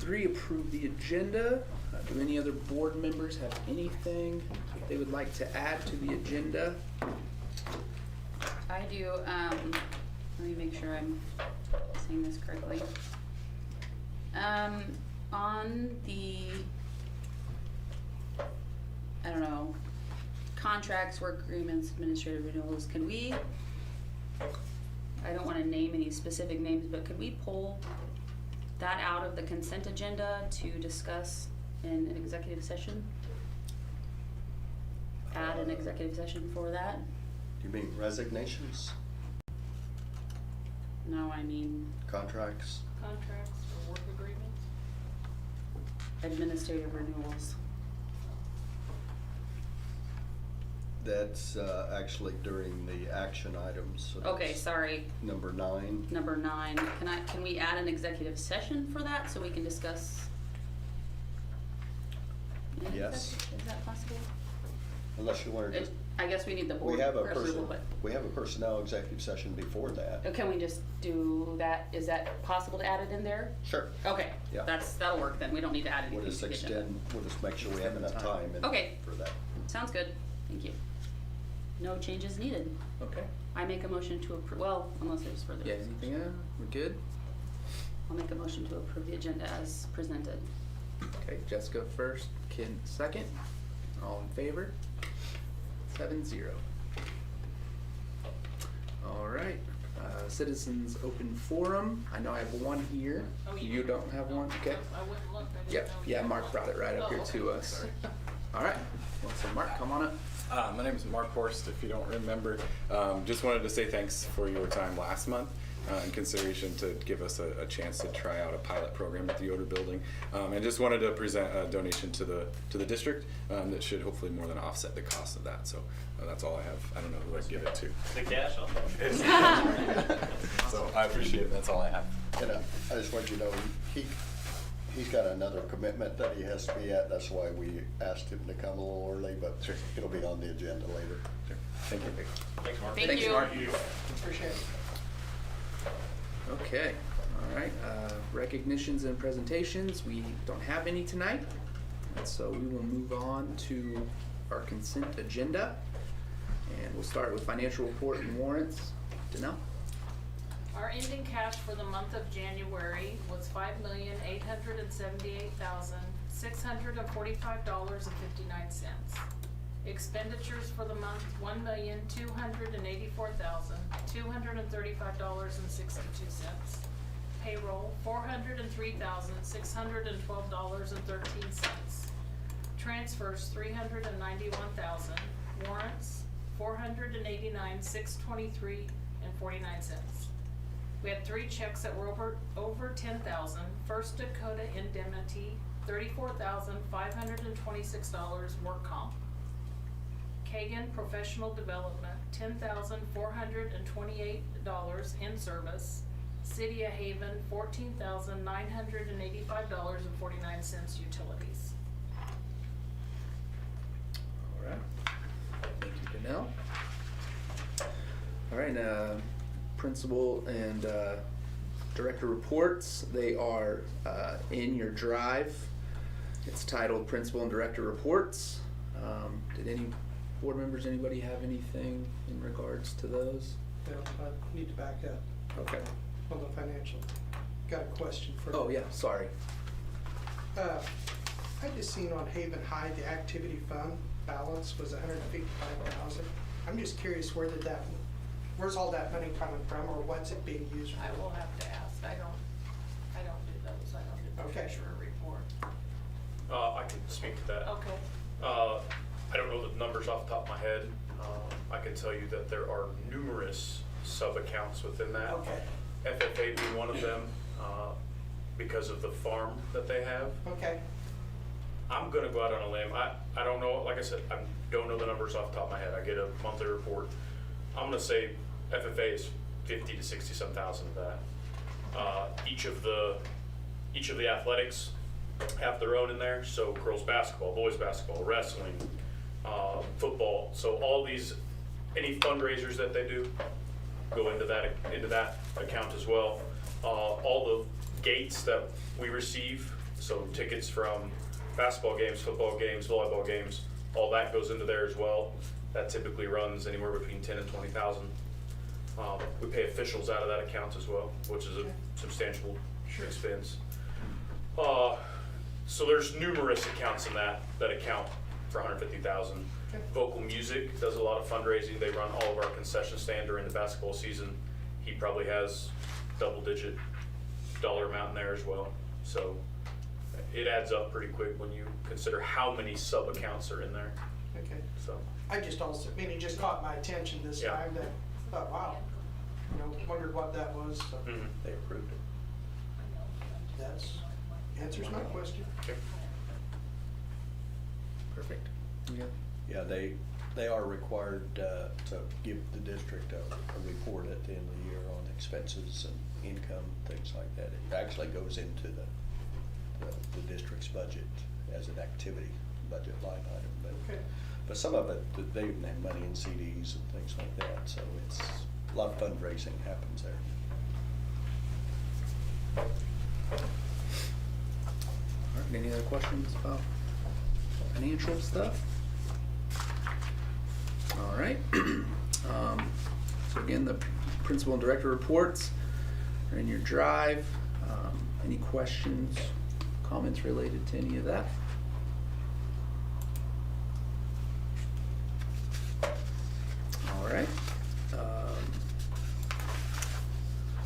3, approve the agenda. Do any other board members have anything they would like to add to the agenda? I do. Let me make sure I'm saying this correctly. On the, I don't know, contracts, work agreements, administrative renewals, can we, I don't want to name any specific names, but could we pull that out of the consent agenda to discuss in an executive session? Add an executive session for that? You mean resignations, No, I mean contracts? Contracts or work agreements? administrative renewals. That's actually during the action items. So Okay, that's sorry. Number 9. Number 9, can we add an executive session for that so we can discuss? in Yes. executive? Is that possible? Unless you want to just, I guess we need the board we have a approval, but we have a personnel executive session before that. can we just do that? Is that possible to add it in there? Sure. Okay, Yeah. that'll work then. We don't need to add anything We'll to just the agenda. we'll just make sure we have enough time Okay. for that. Sounds good. Thank you. No changes needed. Okay. I make a motion to approve, well, unless there's further. Yeah, anything else? We're good? I'll make a motion to approve the agenda as presented. Okay, Jessica first, Ken second. All in favor? 7-0. All right, citizens open forum. I know I have one here. Oh, You don't have one? Okay. I wouldn't look, I didn't Yep, know. yeah, Mark brought it right up here Oh, to okay. us. Sorry. All right, well, so Mark, come on up. My name is Mark Horst, if you don't remember. Just wanted to say thanks for your time last month in consideration to give us a chance to try out a pilot program at the Yoder building. And just wanted to present a donation to the district that should hopefully more than offset the cost of that. So that's all I have. I don't know who I'd give it to. The cash on that. So I appreciate it. That's all I have. And I just want you to know, he's got another commitment that he has to be at. That's why we asked him to come a little early, but Sure. it'll be on the agenda later. Sure. Thank you. Thanks, Mark. Thank Thanks, you. Mark. Appreciate it. Okay, all right, recognitions and presentations, we don't have any tonight. And so we will move on to our consent agenda. And we'll start with financial report and warrants. Danelle? Our ending cash for the month of January was $5,878,645.59. Expenditures for the month, $1,284,235.62. Payroll, $403,612.13. Transfers, $391,000. Warrants, $489,623.49. We had 3 checks that were over 10,000. First Dakota Indemnity, $34,526 work comp. Kagan Professional Development, $10,428 in service. City of Haven, $14,985.49 utilities. All right, thank you, Danelle. All right, principal and director reports, they are in your drive. It's titled Principal and Director Reports. Did any board members, anybody have anything in regards to those? No, I need to back up Okay. on the financial. Got a question for you. Oh, yeah, sorry. I just seen on Haven High, the activity fund balance was $155,000. I'm just curious, where's all that money coming from, or what's it being used for? I will have to ask. I don't do those. I don't do the Okay. treasurer report. I can speak to that. Okay. I don't know the numbers off the top of my head. I can tell you that there are numerous sub-accounts within that. Okay. FFA being one of them, because of the farm that they have. Okay. I'm gonna go out on a limb. I don't know, like I said, I don't know the numbers off the top of my head. I get a monthly report. I'm gonna say FFA is 50 to 60 some thousand of that. Each of the athletics have their own in there. So girls basketball, boys basketball, wrestling, football. So all these, any fundraisers that they do go into that account as well. All the gates that we receive So tickets from basketball games, football games, volleyball games, all that goes into there as well. That typically runs anywhere between 10 and 20,000. We pay officials out of that account as well, which is a substantial expense. So there's numerous accounts in that account for 150,000. Vocal Music does a lot of fundraising. They run all of our concession stand during the basketball season. He probably has double-digit dollar amount in there as well. So it adds up pretty quick when you consider how many sub-accounts are in there. Okay. So I just also, I mean, it just caught my attention this Yeah. time that, I thought, wow, wondered what that was, so They approved it. that's, answers my question. okay. Perfect. Yeah. Yeah, they are required to give the district a report at the end of the year on expenses and income, things like that. It actually goes into the district's budget as an activity budget line item, Okay. but some of it, they even have money in CDs and things like that, so it's, a lot of fundraising happens there. All right, any other questions about financial stuff? All right. So again, the principal and director reports are in your drive. Any questions, comments related to any of that? All right.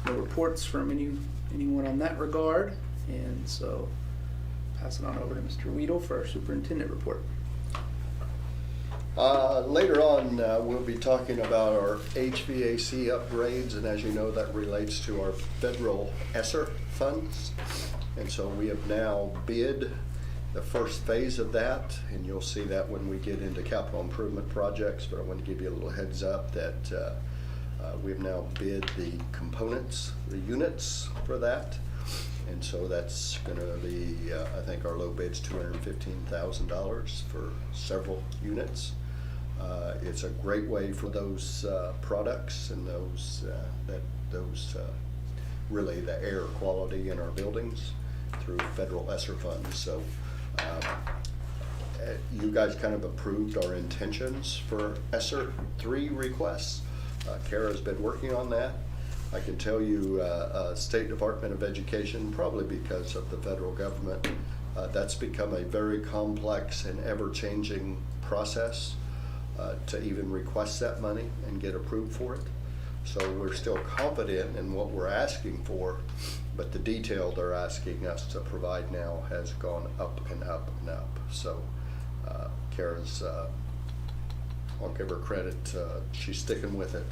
No reports from anyone on that regard, and so pass it on over to Mr. Weedle for our superintendent report. Later on, we'll be talking about our HVAC upgrades, and as you know, that relates to our federal ESSER funds. And so we have now bid the first phase of that, and you'll see that when we get into capital improvement projects, but I want to give you a little heads up that we've now bid the components, the units for that. And so that's going to be, I think our low bid's $215,000 for several units. It's a great way for those products and those really the air quality in our buildings through federal ESSER funds. So you guys kind of approved our intentions for ESSER 3 requests. Kara's been working on that. I can tell you, State Department of Education, probably because of the federal government, that's become a very complex and ever-changing process to even request that money and get approved for it. So we're still confident in what we're asking for, but the detail they're asking us to provide now has gone up and up and up. So Kara's, I'll give her credit, she's sticking with it.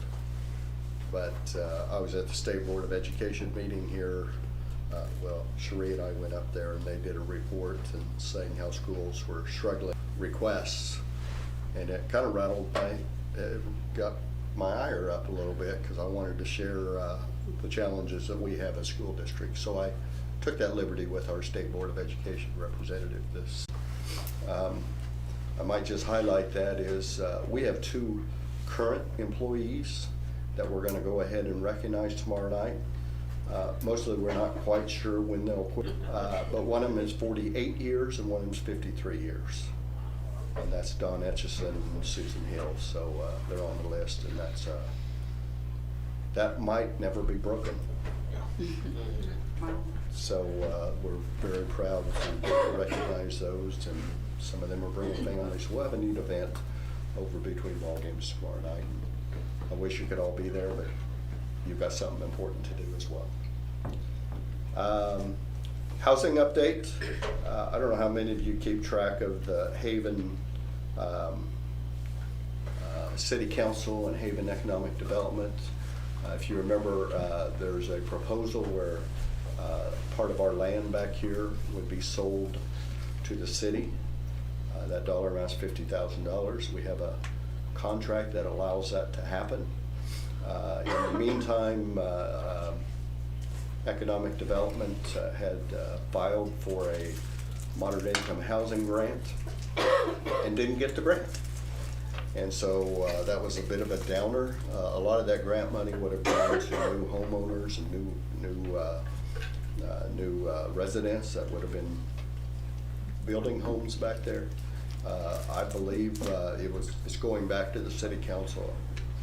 But I was at the State Board of Education meeting here. Cherie and I went up there and they did a report and saying how schools were struggling requests. And it kind of got my ire up a little bit because I wanted to share the challenges that we have as school districts. So I took that liberty with our State Board of Education representative. I might just highlight that is we have 2 current employees that we're going to go ahead and recognize tomorrow night. Mostly we're not quite sure when they'll quit, but one of them is 48 years and one of them is 53 years. And that's Don Etchison and Susan Hill, so they're on the list, and that might never be broken. So we're very proud to recognize those, and some of them are bringing families. We'll have a neat event over between ball games tomorrow night. I wish you could all be there, but you've got something important to do as well. Housing update. I don't know how many of you keep track of the Haven City Council and Haven Economic Development. If you remember, there's a proposal where part of our land back here would be sold to the city. That dollar amount's $50,000. We have a contract that allows that to happen. In the meantime, Economic Development had filed for a moderate income housing grant and didn't get the grant. And so that was a bit of a downer. A lot of that grant money would have gone to new homeowners and new residents that would have been building homes back there. I believe it's going back to the city council,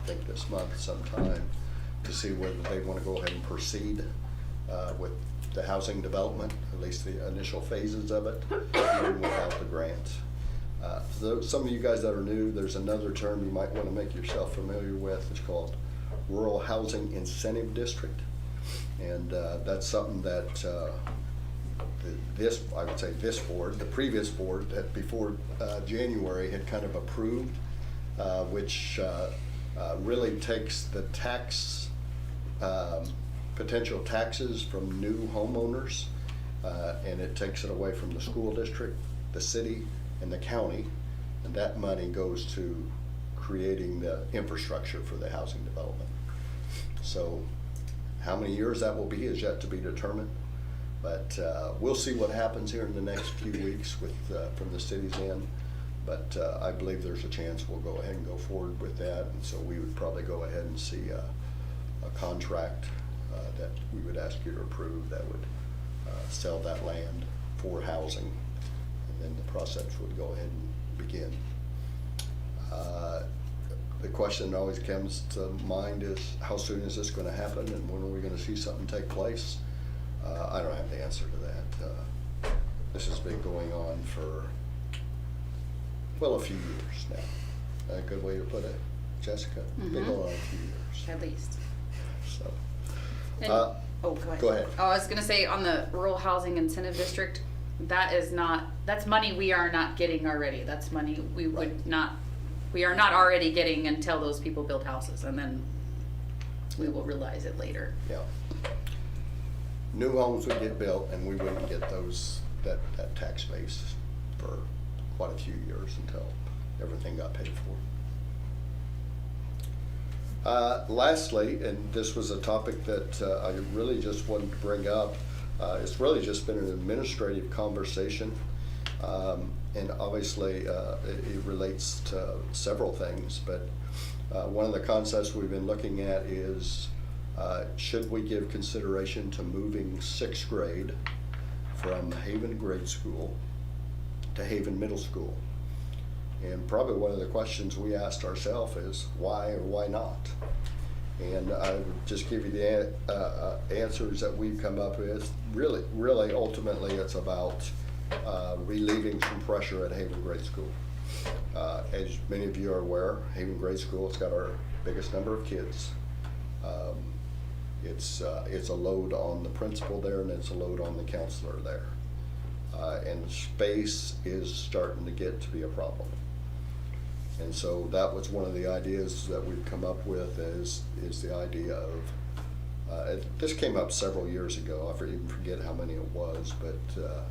I think this month sometime, to see whether they want to go ahead and proceed with the housing development, at least the initial phases of it, even without the grants. Some of you guys that are new, there's another term you might want to make yourself familiar with. It's called Rural Housing Incentive District. And that's something that I would say this board, the previous board that before January had kind of approved, which really takes the tax, potential taxes from new homeowners, and it takes it away from the school district, the city, and the county, and that money goes to creating the infrastructure for the housing development. So how many years that will be is yet to be determined, but we'll see what happens here in the next few weeks with from the city's end. But I believe there's a chance we'll go ahead and go forward with that, and so we would probably go ahead and see a contract that we would ask you to approve that would sell that land for housing, and then the process would go ahead and begin. The question that always comes to mind is, how soon is this going to happen, and when are we going to see something take place? I don't have the answer to that. This has been going on for, well, a few years now. A good way to put it, Jessica? Been going on a few years. At least. So, And, oh, go ahead. Go ahead. Oh, I was gonna say, on the Rural Housing Incentive District, that's money we are not getting already. That's money we are not already getting until those people build houses, and then we will realize it later. Yeah. New homes would get built, and we wouldn't get that tax base for quite a few years until everything got paid for. Lastly, and this was a topic that I really just wanted to bring up, it's really just been an administrative conversation, and obviously it relates to several things, but one of the concepts we've been looking at is should we give consideration to moving 6th grade from Haven Grade School to Haven Middle School? And probably one of the questions we asked ourselves is why or why not? And I would just give you the answers that we've come up with. Really, ultimately, it's about relieving some pressure at Haven Grade School. As many of you are aware, Haven Grade School has got our biggest number of kids. It's a load on the principal there, and it's a load on the counselor there. And space is starting to get to be a problem. And so that was one of the ideas that we've come up with is the idea of, this came up several years ago, I even forget how many it was, but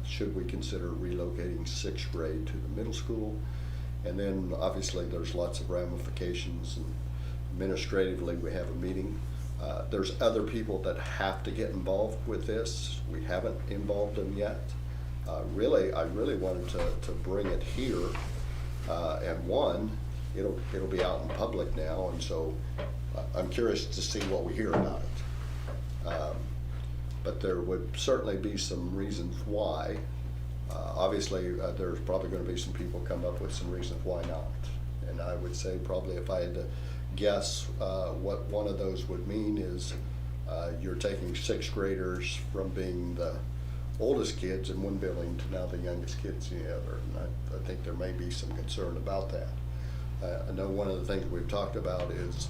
should we consider relocating 6th grade to the middle school? And then obviously there's lots of ramifications, and administratively we have a meeting. There's other people that have to get involved with this. We haven't involved them yet. I really wanted to bring it here. And one, it'll be out in public now, and so I'm curious to see what we hear about it. But there would certainly be some reasons why. Obviously, there's probably going to be some people come up with some reasons why not. And I would say probably if I had to guess what one of those would mean is you're taking 6th graders from being the oldest kids in one building to now the youngest kids in the other. And I think there may be some concern about that. I know one of the things we've talked about is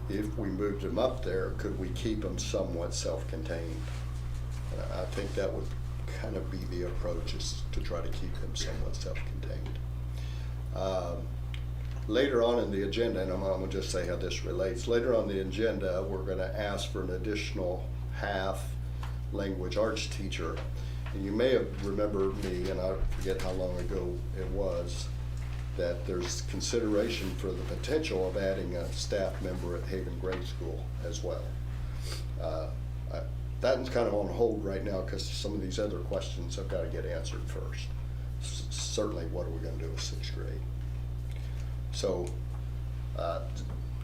if we moved them up there, could we keep them somewhat self-contained? I think that would kind of be the approach, is to try to keep them somewhat self-contained. Later on in the agenda, and I'm going to just say how this relates, later on the agenda we're going to ask for an additional half language arts teacher. And you may have remembered me, and I forget how long ago it was, that there's consideration for the potential of adding a staff member at Haven Grade School as well. That's kind of on hold right now because some of these other questions have got to get answered first. Certainly, what are we going to do with 6th grade? So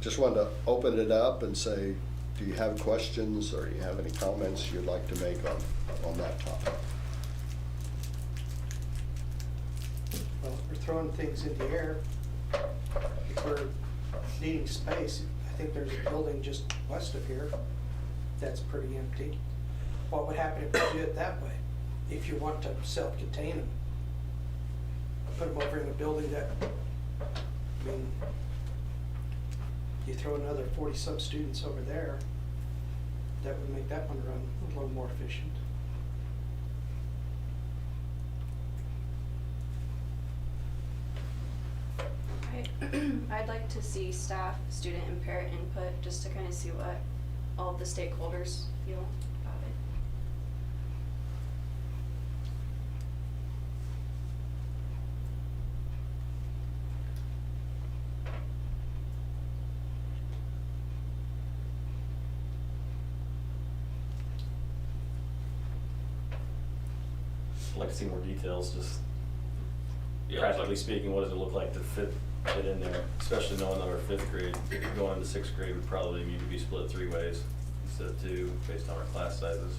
just wanted to open it up and say, do you have questions or do you have any comments you'd like to make on that topic? throwing things in the air. If we're needing space, I think there's a building just west of here that's pretty empty. What would happen if we do it that way? If you want to self-contain them? Put them over in a building that, I mean, you throw another 40-some students over there, that would make that one run a little more efficient. I'd like to see staff, student, and parent input, just to kind of see what all of the stakeholders feel about it. I'd like to see more details, just Yeah, practically speaking, what does it look like to fit in there? Especially knowing that our 5th grade, going into 6th grade would probably need to be split 3 ways instead of 2, based on our class sizes.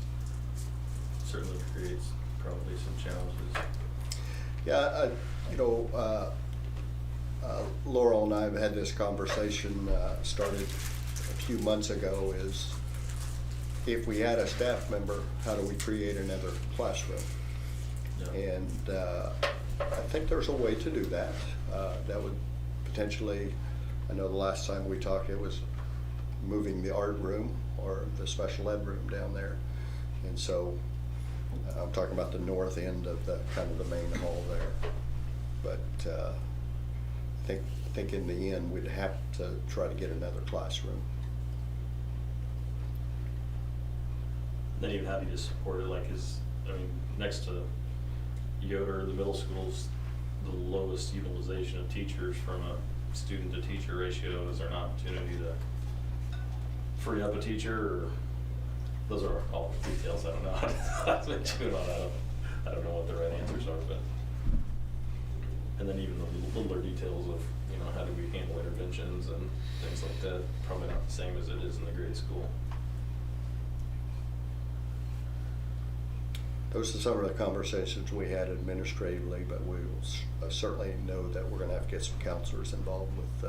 Certainly creates probably some challenges. Yeah, Laurel and I have had this conversation, started a few months ago, is if we add a staff member, how do we create another classroom? Yeah. And I think there's a way to do that. That would potentially, I know the last time we talked, it was moving the art room or the special ed room down there. And so I'm talking about the north end of the kind of the main hall there. But I think in the end we'd have to try to get another classroom. Then even how do you just support it, like next to Yoder, the middle school's the lowest utilization of teachers from a student to teacher ratio. Is there an opportunity to free up a teacher, or those are all details I don't know how to chew on. I don't know what the right answers are, but and then even the littler details of how do we handle interventions and things like that, probably not the same as it is in the grade school. Those are some of the conversations we had administratively, but we will certainly know that we're going to have to get some counselors involved with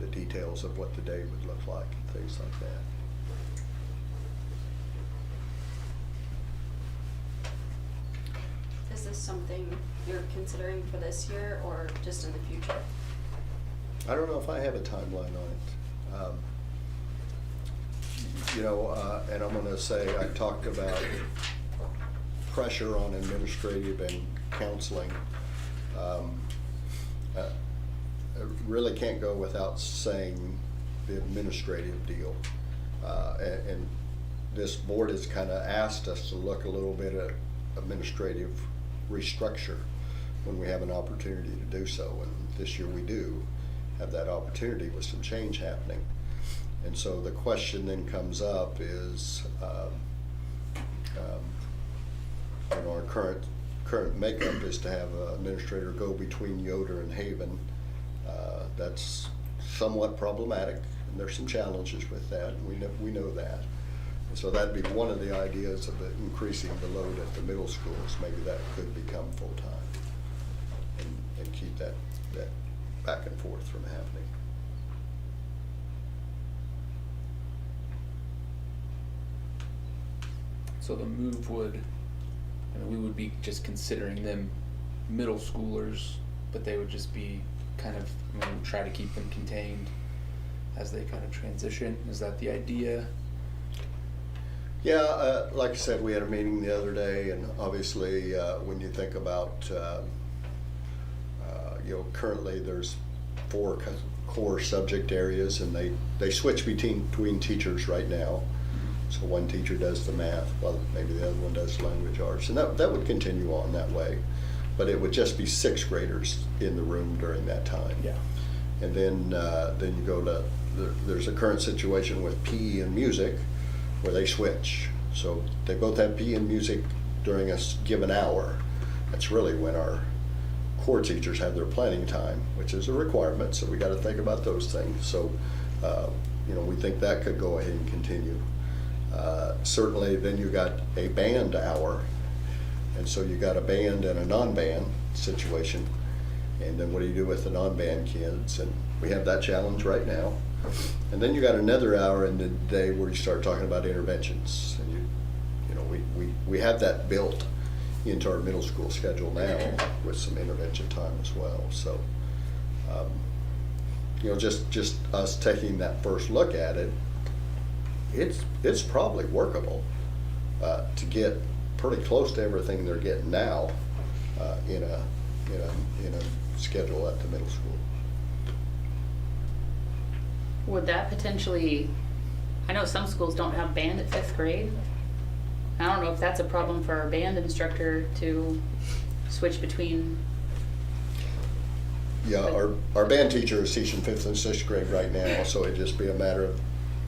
the details of what the day would look like and things like that. Is this something you're considering for this year or just in the future? I don't know if I have a timeline on it. And I'm going to say I talked about pressure on administrative and counseling. I really can't go without saying the administrative deal. And this board has kind of asked us to look a little bit at administrative restructure when we have an opportunity to do so. And this year we do have that opportunity with some change happening. And so the question then comes up is, our current makeup is to have an administrator go between Yoder and Haven. That's somewhat problematic, and there's some challenges with that, and we know that. And so that'd be one of the ideas of increasing the load at the middle schools. Maybe that could become full-time and keep that back and forth from happening. So the move would, we would be just considering them middle schoolers, but they would just be kind of, we would try to keep them contained as they kind of transition. Is that the idea? Yeah, like I said, we had a meeting the other day, and obviously when you think about, currently there's 4 core subject areas, and they switch between teachers right now. So one teacher does the math, well, maybe the other one does language arts, and that would continue on that way. But it would just be 6th graders in the room during that time. Yeah. And then you go to, there's a current situation with PE and music where they switch. So they both have PE and music during a given hour. That's really when our core teachers have their planning time, which is a requirement, so we got to think about those things. So, we think that could go ahead and continue. Certainly then you got a band hour, and so you got a band and a non-band situation. And then what do you do with the non-band kids? And we have that challenge right now. And then you got another hour in the day where you start talking about interventions. And you know, we have that built into our middle school schedule now with some intervention time as well. So, you know, just us taking that first look at it, it's probably workable to get pretty close to everything they're getting now in a schedule at the middle school. Would that potentially, I know some schools don't have band at 5th grade. I don't know if that's a problem for our band instructor to switch between. Yeah, our band teacher is teaching 5th and 6th grade right now, so it'd just be a matter of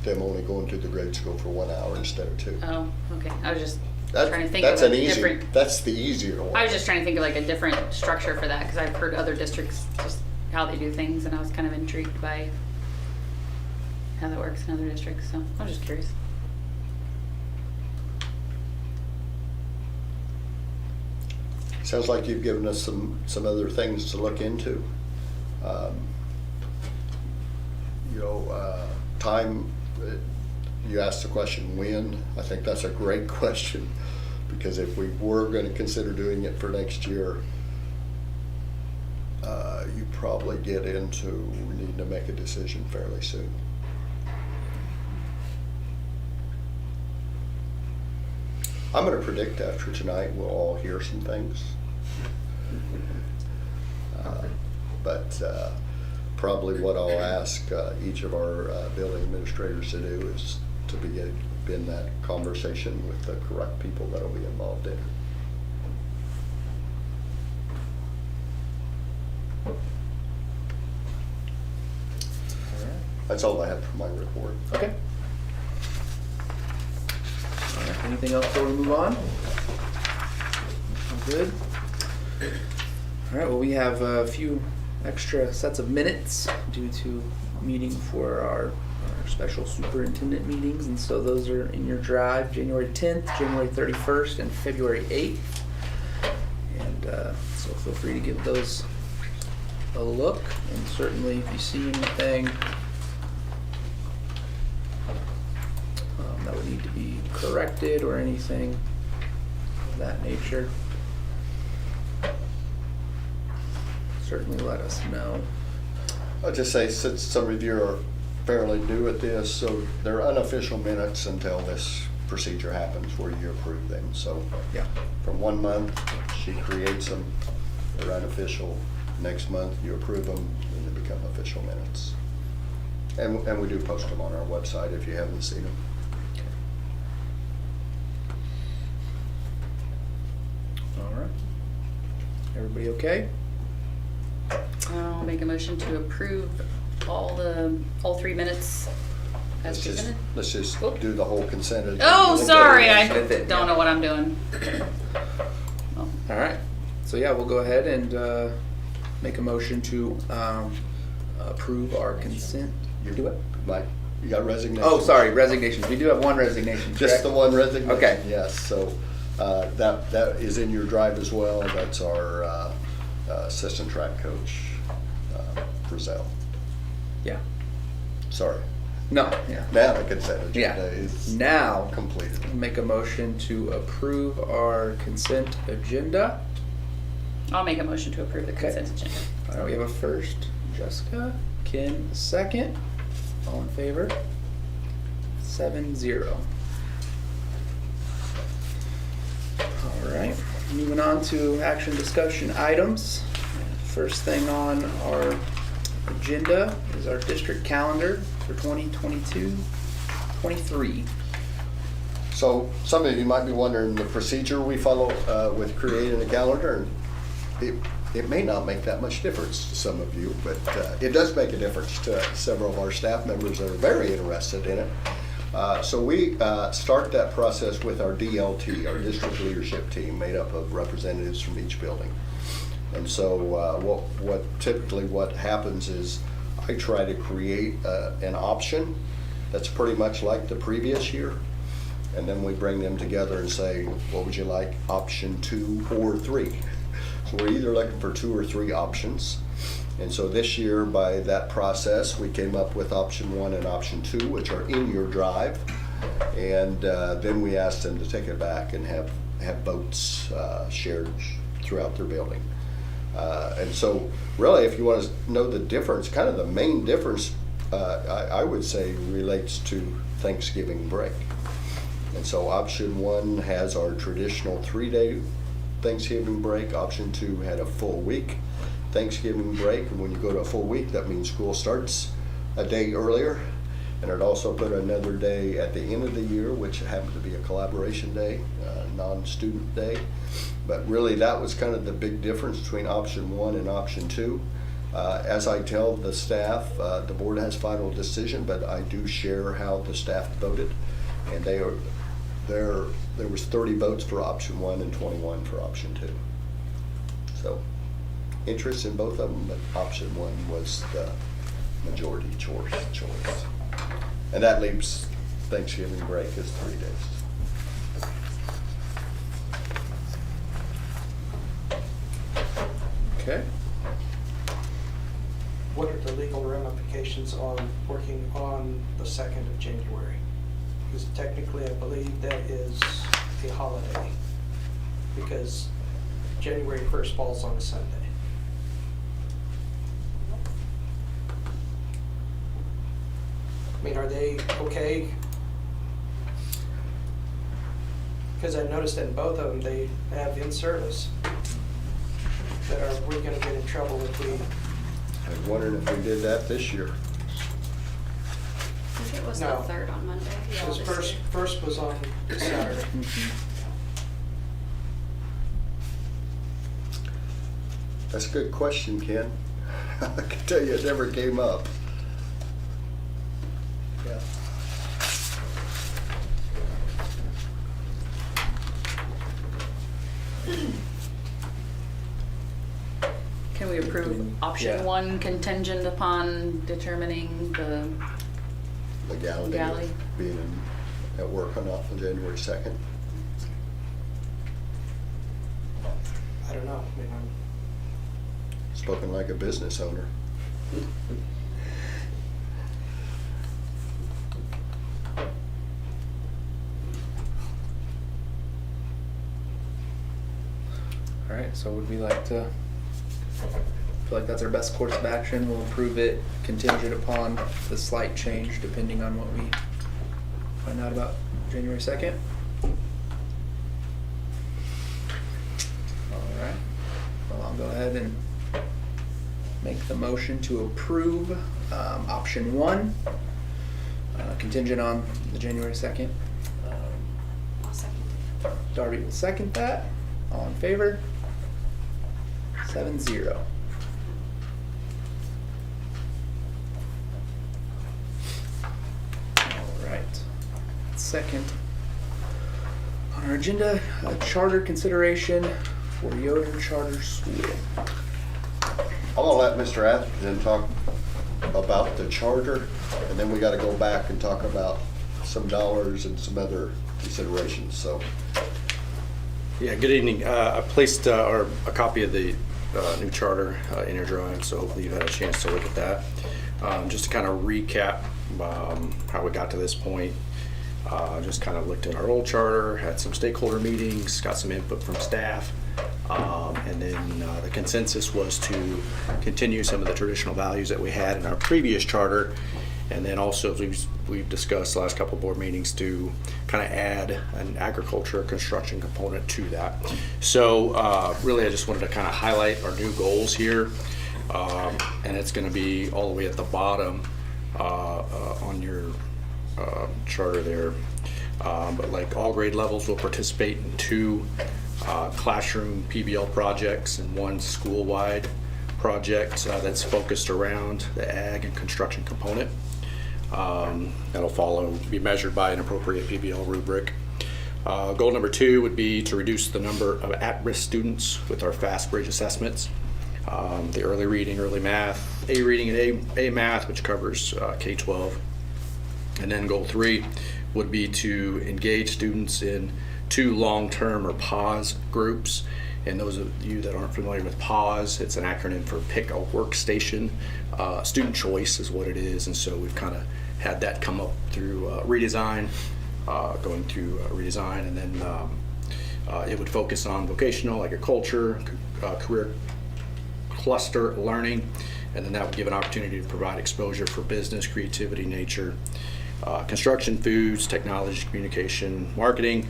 them only going to the grade school for 1 hour instead of 2. Oh, okay. I was just That- trying to think that's of an a easy. different. That's the easier one. I was just trying to think of like a different structure for that because I've heard other districts just how they do things, and I was kind of intrigued by how that works in other districts. So I was just curious. Sounds like you've given us some other things to look into. You know, time. You asked the question when. I think that's a great question, because if we were going to consider doing it for next year, you probably get into needing to make a decision fairly soon. I'm going to predict after tonight we'll all hear some things. But probably what I'll ask each of our building administrators to do is to begin that conversation with the correct people that'll be involved in it. That's all I have for my report. Okay. All right, anything else before we move on? All good? All right, well, we have a few extra sets of minutes due to meeting for our special superintendent meetings, and so those are in your drive, January 10th, January 31st, and February 8th. And so feel free to give those a look, and certainly if you see anything that would need to be corrected or anything of that nature, certainly let us know. I'll just say, since some of you are fairly new at this, so they're unofficial minutes until this procedure happens where you approve them. So Yeah. from 1 month, she creates them, they're unofficial. Next month, you approve them, and they become official minutes. And we do post them on our website if you haven't seen them. All right. Everybody okay? I'll make a motion to approve all 3 minutes as presented. Let's just Oh. do the whole consent agenda. Oh, sorry, I With it, don't yeah. know what I'm doing. Oh. All right. So yeah, we'll go ahead and make a motion to approve our consent. You Do it? Mike, you got resignation? Oh, sorry, resignations. We do have one resignation, Just correct? the one resignation? Okay. Yes, so that is in your drive as well. That's our assistant track coach, Frizzell. Yeah. Sorry. No, yeah. Now the consent Yeah. agenda is Now, completed. make a motion to approve our consent agenda. I'll make a motion to approve the Okay. consent agenda. All right, we have a first, Jessica. Ken, a second. All in favor? 7-0. All right, moving on to action discussion items. First thing on our agenda is our district calendar for 2022-23. So some of you might be wondering the procedure we follow with creating a calendar. And it may not make that much difference to some of you, but it does make a difference to several of our staff members that are very interested in it. So we start that process with our DLT, our district leadership team, made up of representatives from each building. And so what typically happens is I try to create an option that's pretty much like the previous year. And then we bring them together and say, what would you like, option 2 or 3? we're either looking for 2 or 3 options. And so this year, by that process, we came up with option 1 and option 2, which are in your drive. And then we asked them to take it back and have votes shared throughout their building. And so really, if you want to know the difference, kind of the main difference, I would say relates to Thanksgiving break. And so option 1 has our traditional 3-day Thanksgiving break. Option 2 had a full week Thanksgiving break. And when you go to a full week, that means school starts a day earlier. And it also put another day at the end of the year, which happened to be a collaboration day, non-student day. But really, that was kind of the big difference between option 1 and option 2. As I tell the staff, the board has final decision, but I do share how the staff voted. And there was 30 votes for option 1 and 21 for option 2. So interest in both of them, but option 1 was the majority choice. And that leaves Thanksgiving break as 3 days. Okay. What are the legal ramifications on working on the 2nd of January? Because technically, I believe that is a holiday, because January 1st falls on a Sunday. I mean, are they okay? Because I noticed that in both of them, they have in-service. That we're gonna get in trouble if we, I was wondering if we did that this year. I think it was the No. 3rd on Monday. Yeah, because this first year. was on Saturday. That's a good question, Ken. I can tell you it never came up. Yeah. Can we approve option Yeah. 1 contingent upon determining the Legality Legality. of being at work on January 2nd. I don't know, I mean, Spoken like a business owner. All right, so would we like to, feel like that's our best course of action, we'll approve it contingent upon the slight change depending on what we find out about January 2nd? All right, well, I'll go ahead and make the motion to approve option 1, contingent on the January 2nd. I'll second. Darby will second that. All in favor? 7-0. All right. Second on our agenda, charter consideration for Yoder Charter School. I'm gonna let Mr. Atherton talk about the charter, and then we gotta go back and talk about some dollars and some other considerations, so. Yeah, good evening. I placed a copy of the new charter in your drive, so hopefully you've had a chance to look at that. Just to kind of recap how we got to this point. Just kind of looked at our old charter, had some stakeholder meetings, got some input from staff, and then the consensus was to continue some of the traditional values that we had in our previous charter, and then also, as we've discussed the last couple of board meetings, to kind of add an agriculture construction component to that. So really, I just wanted to kind of highlight our new goals here, and it's going to be all the way at the bottom on your charter there. But like all grade levels will participate in 2 classroom PBL projects and 1 school-wide project that's focused around the ag and construction component. That'll be measured by an appropriate PBL rubric. Goal number 2 would be to reduce the number of at-risk students with our fast bridge assessments. The early reading, early math, A reading and A math, which covers K-12. And then goal 3 would be to engage students in 2 long-term or pause groups And those of you that aren't familiar with PAWS, it's an acronym for Pick a Workstation. Student choice is what it is, and so we've kind of had that come up through redesign, going through redesign, and then it would focus on vocational, agriculture, career cluster learning, and then that would give an opportunity to provide exposure for business, creativity, nature, construction, foods, technology, communication, marketing,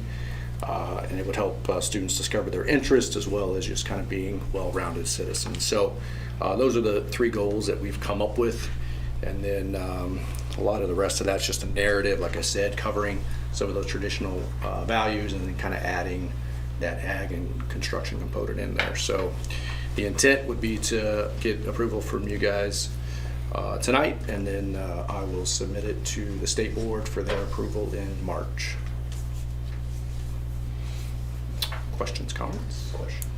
and it would help students discover their interests as well as just kind of being well-rounded citizens. So those are the 3 goals that we've come up with, and then a lot of the rest of that's just a narrative, like I said, covering some of those traditional values and then kind of adding that ag and construction component in there. So the intent would be to get approval from you guys tonight, and then I will submit it to the state board for their approval in March. Questions, comments? Question.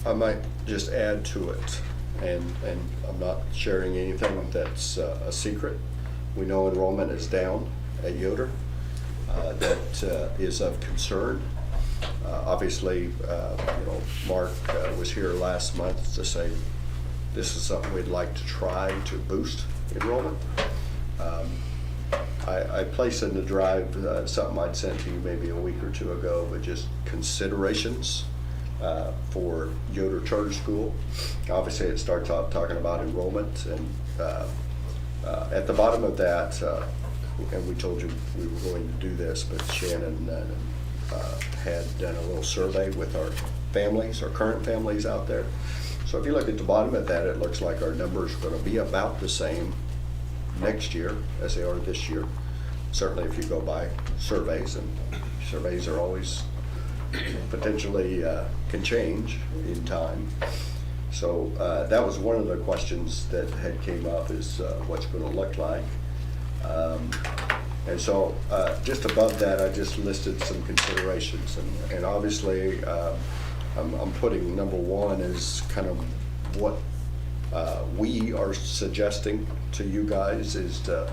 I might just add to it, and I'm not sharing anything that's a secret. We know enrollment is down at Yoder. That is of concern. Obviously, Mark was here last month to say this is something we'd like to try to boost enrollment. I placed in the drive something I'd sent to you maybe a week or 2 ago, but just considerations for Yoder Charter School. Obviously, it starts off talking about enrollment, and at the bottom of that, and we told you we were going to do this, but Shannon had done a little survey with our families, our current families out there. So if you look at the bottom of that, it looks like our numbers are going to be about the same next year as they are this year. Certainly if you go by surveys, and surveys are always potentially can change in time. So that was one of the questions that had came up, is what's going to look like. And so just above that, I just listed some considerations, and obviously I'm putting number 1 is kind of what we are suggesting to you guys is to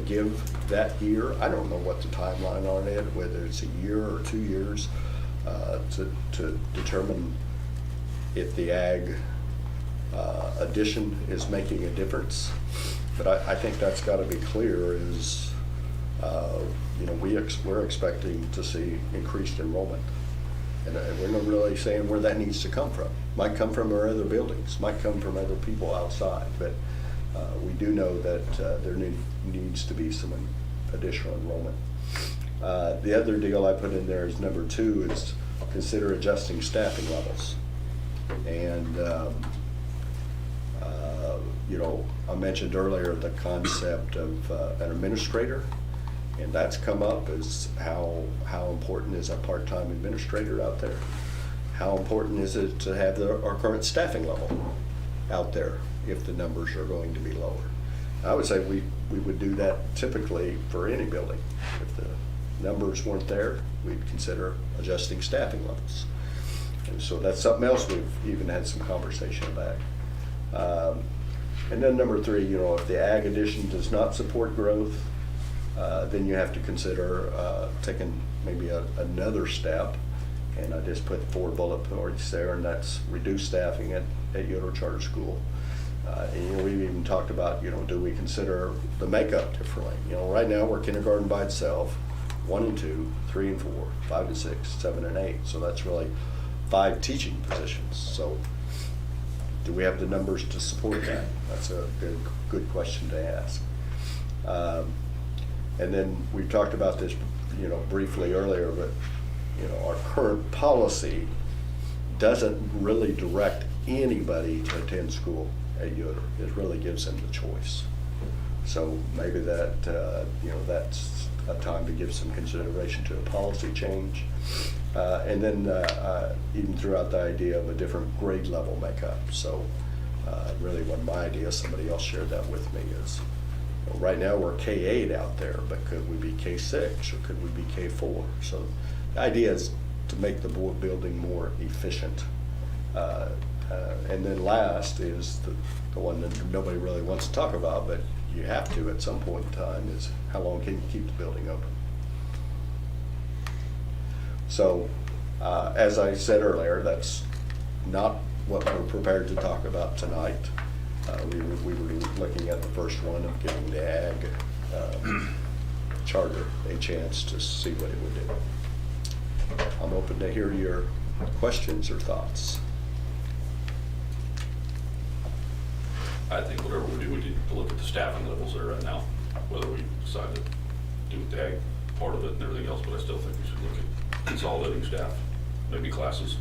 give that year. I don't know what the timeline on it, whether it's a year or 2 years, to determine if the ag addition is making a difference. But I think that's got to be clear, is we're expecting to see increased enrollment. And we're not really saying where that needs to come from. Might come from our other buildings, might come from other people outside, but we do know that there needs to be some additional enrollment. The other deal I put in there is number 2 is consider adjusting staffing levels. And I mentioned earlier the concept of an administrator, and that's come up, as how important is a part-time administrator out there? How important is it to have our current staffing level out there if the numbers are going to be lower? I would say we would do that typically for any building. If the numbers weren't there, we'd consider adjusting staffing levels. And so that's something else we've even had some conversation about. And then number 3, if the ag addition does not support growth, then you have to consider taking maybe another step. And I just put 4 bullet points there, and that's reduce staffing at Yoder Charter School. And we've even talked about, do we consider the makeup differently? Right now we're kindergarten by itself, 1 and 2, 3 and 4, 5 and 6, 7 and 8. So that's really 5 teaching positions. So do we have the numbers to support that? That's a good question to ask. And then we talked about this, briefly earlier, but our current policy doesn't really direct anybody to attend school at Yoder. It really gives them the choice. So maybe that that's a time to give some consideration to a policy change. And then even throughout the idea of a different grade level makeup. So really one of my ideas, somebody else shared that with me, is right now we're K-8 out there, but could we be K-6 or could we be K-4? So the idea is to make the building more efficient. And then last is the one that nobody really wants to talk about, but you have to at some point in time, is how long can you keep the building open? So, as I said earlier, that's not what we're prepared to talk about tonight. We were looking at the first one of giving the ag charter a chance to see what it would do. I'm open to hear your questions or thoughts. I think whatever we do, we need to look at the staffing levels there right now, whether we decide to do the ag part of it and everything else, but I still think we should look at consolidating staff, maybe classes.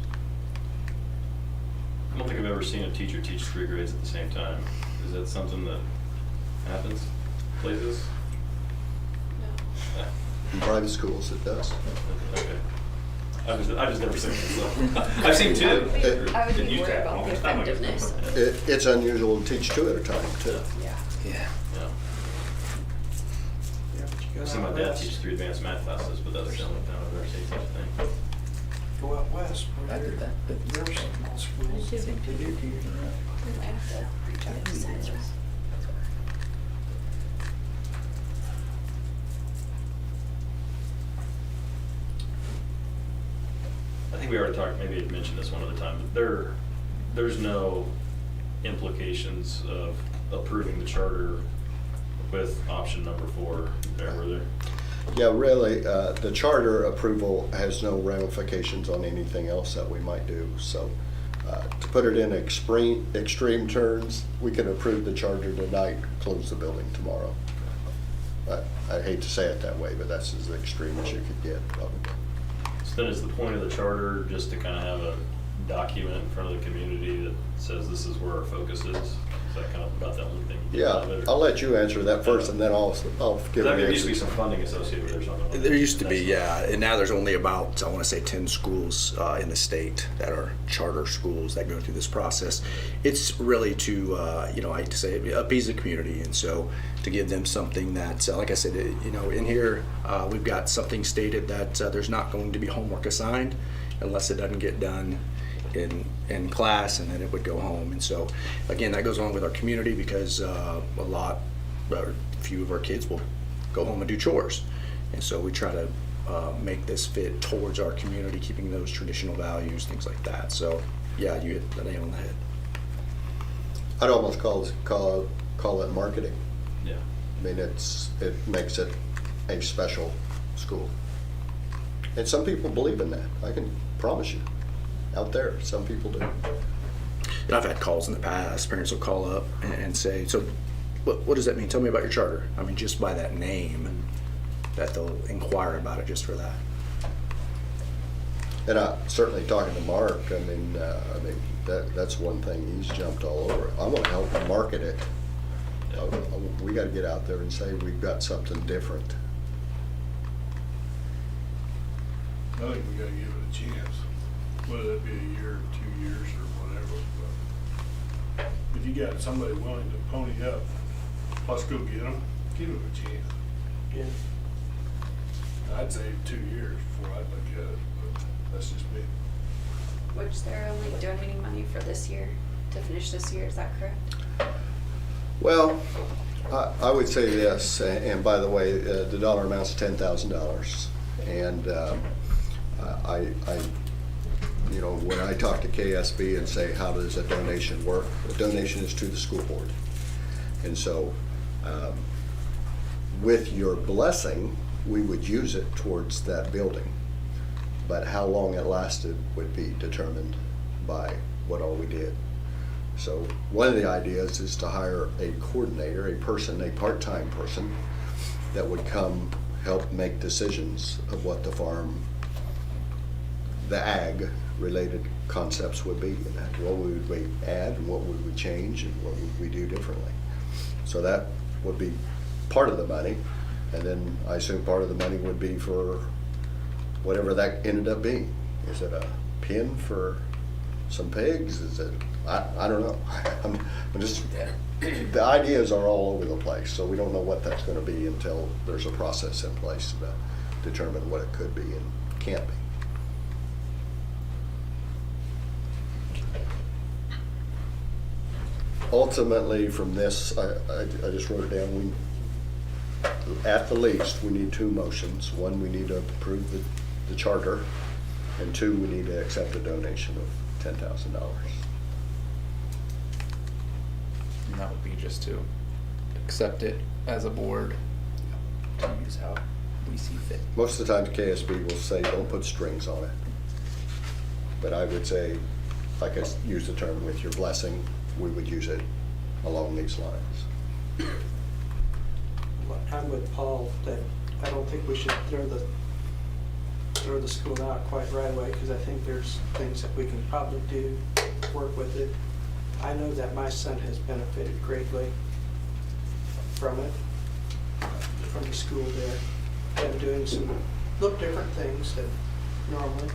I don't think I've ever seen a teacher teach 3 grades at the same time. Is that something that happens places? No. In private schools, it does. Okay. I've just never seen it, so. I've seen 2. I would Didn't be use worried that about one. the effectiveness. It's unusual to teach 2 at a time, too. Yeah. Yeah. Yeah. Yeah, but you I've go seen my out dad west. teach 3 advanced math classes, but the others don't I've never seen such a thing. Go out west, I where did that. there's small schools. I did. They do here. We might have to reach out to schools. I think we already talked, maybe I mentioned this one other time, but there's no implications of approving the charter with option number 4 there, were there? Yeah, really, the charter approval has no ramifications on anything else that we might do. So to put it in extreme terms, we can approve the charter tonight, close the building tomorrow. I hate to say it that way, but that's as extreme as you could get, probably. So then is the point of the charter just to kind of have a document in front of the community that says this is where our focus is? Is that kind of about the only thing you get Yeah, out of it? I'll let you answer that first, and then I'll give There an used to be answer. some funding associated with it or something. There used to be, That's- yeah, and now there's only about, I want to say 10 schools in the state that are charter schools that go through this process. It's really to, I hate to say it, appease the community, and so to give them something that, like I said, in here, we've got something stated that there's not going to be homework assigned unless it doesn't get done in class, and then it would go home. And so, again, that goes on with our community because a few of our kids will go home and do chores. And so we try to make this fit towards our community, keeping those traditional values, things like that. So, yeah, you hit the nail on the head. I'd almost call it marketing. Yeah. I mean, it makes it a special school. And some people believe in that, I can promise you. Out there, some people do. And I've had calls in the past, parents will call up and say, so what does that mean? Tell me about your charter. I mean, just by that name, that they'll inquire about it just for that. And certainly talking to Mark, I mean, that's one thing he's jumped all over. I want to help him market it. We got to get out there and say we've got something different. I think we gotta give it a chance, whether it be a year, 2 years, or whatever, but if you got somebody willing to pony up, let's go get them, give them a chance. Yeah. I'd say 2 years before I'd look at it, but that's just me. Which they're only donating money for this year, to finish this year, is that correct? Well, I would say this, and by the way, the dollar amount's $10,000. And when I talk to KSB and say, how does a donation work? A donation is to the school board. And so, with your blessing, we would use it towards that building. But how long it lasted would be determined by what all we did. So one of the ideas is to hire a coordinator, a part-time person, that would come help make decisions of what the farm, the ag-related concepts would be, and what would we add, and what would we change, and what would we do differently. So that would be part of the money, and then I assume part of the money would be for whatever that ended up being. Is it a pen for some pigs? Is it, I don't know. I'm just, the ideas are all over the place, so we don't know what that's gonna be until there's a process in place to determine what it could be and can't be. Ultimately, from this, I just wrote it down, at the least, we need 2 motions. One, we need to approve the charter, And 2, we need to accept a donation of $10,000. And that would be just to accept it as a board to use how we see fit. Most of the time, KSB will say, don't put strings on it. But I would say, like I used the term with your blessing, we would use it along these lines. I'm with Paul that I don't think we should throw the school out quite right away, because I think there's things that we can probably do, work with it. I know that my son has benefited greatly from it, from the school there. I'm doing some little different things than normally,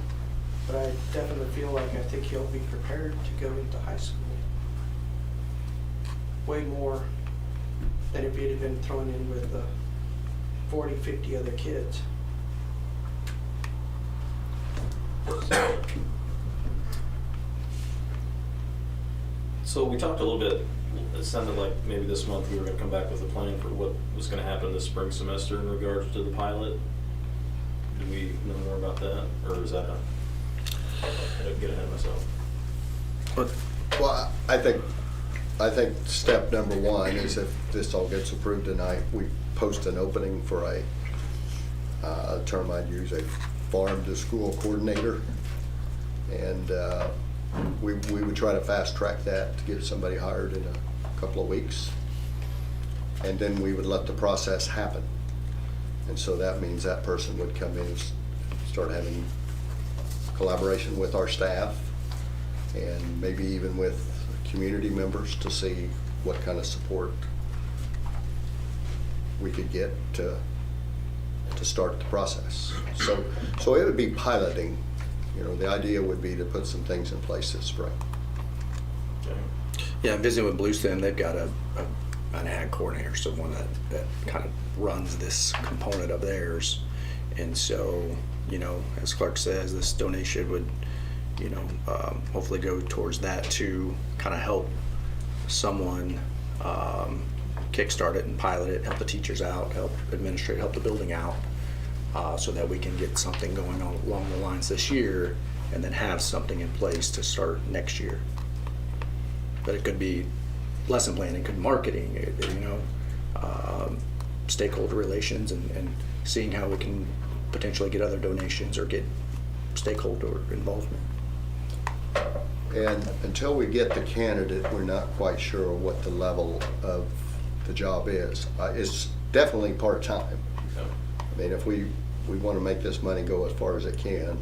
but I definitely feel like I think he'll be prepared to go into high school way more than if he'd have been thrown in with 40, 50 other kids. So we talked a little bit, it sounded like maybe this month we were gonna come back with a plan for what was gonna happen this spring semester in regards to the pilot. Do we know more about that, or is that I didn't get ahead of myself? Well, I think step number 1 is if this all gets approved tonight, we post an opening for a term I'd use, a farm to school coordinator. And we would try to fast track that to get somebody hired in a couple of weeks. And then we would let the process happen. And so that means that person would come in and start having collaboration with our staff and maybe even with community members to see what kind of support we could get to start the process. So it would be piloting. You know, the idea would be to put some things in place this spring. Yeah, I'm visiting with Blueston. They've got an ag coordinator, so one that kind of runs this component of theirs. And so, you know, as Clark says, this donation would, you know, hopefully go towards that to kind of help someone kickstart it and pilot it, help the teachers out, help administrate, help the building out, so that we can get something going on along the lines this year and then have something in place to start next year. But it could be lesson planning, it could be marketing, you know, stakeholder relations and seeing how we can potentially get other donations or get stakeholder involvement. And until we get the candidate, we're not quite sure what the level of the job is. It's definitely part-time. I mean, if we want to make this money go as far as it can,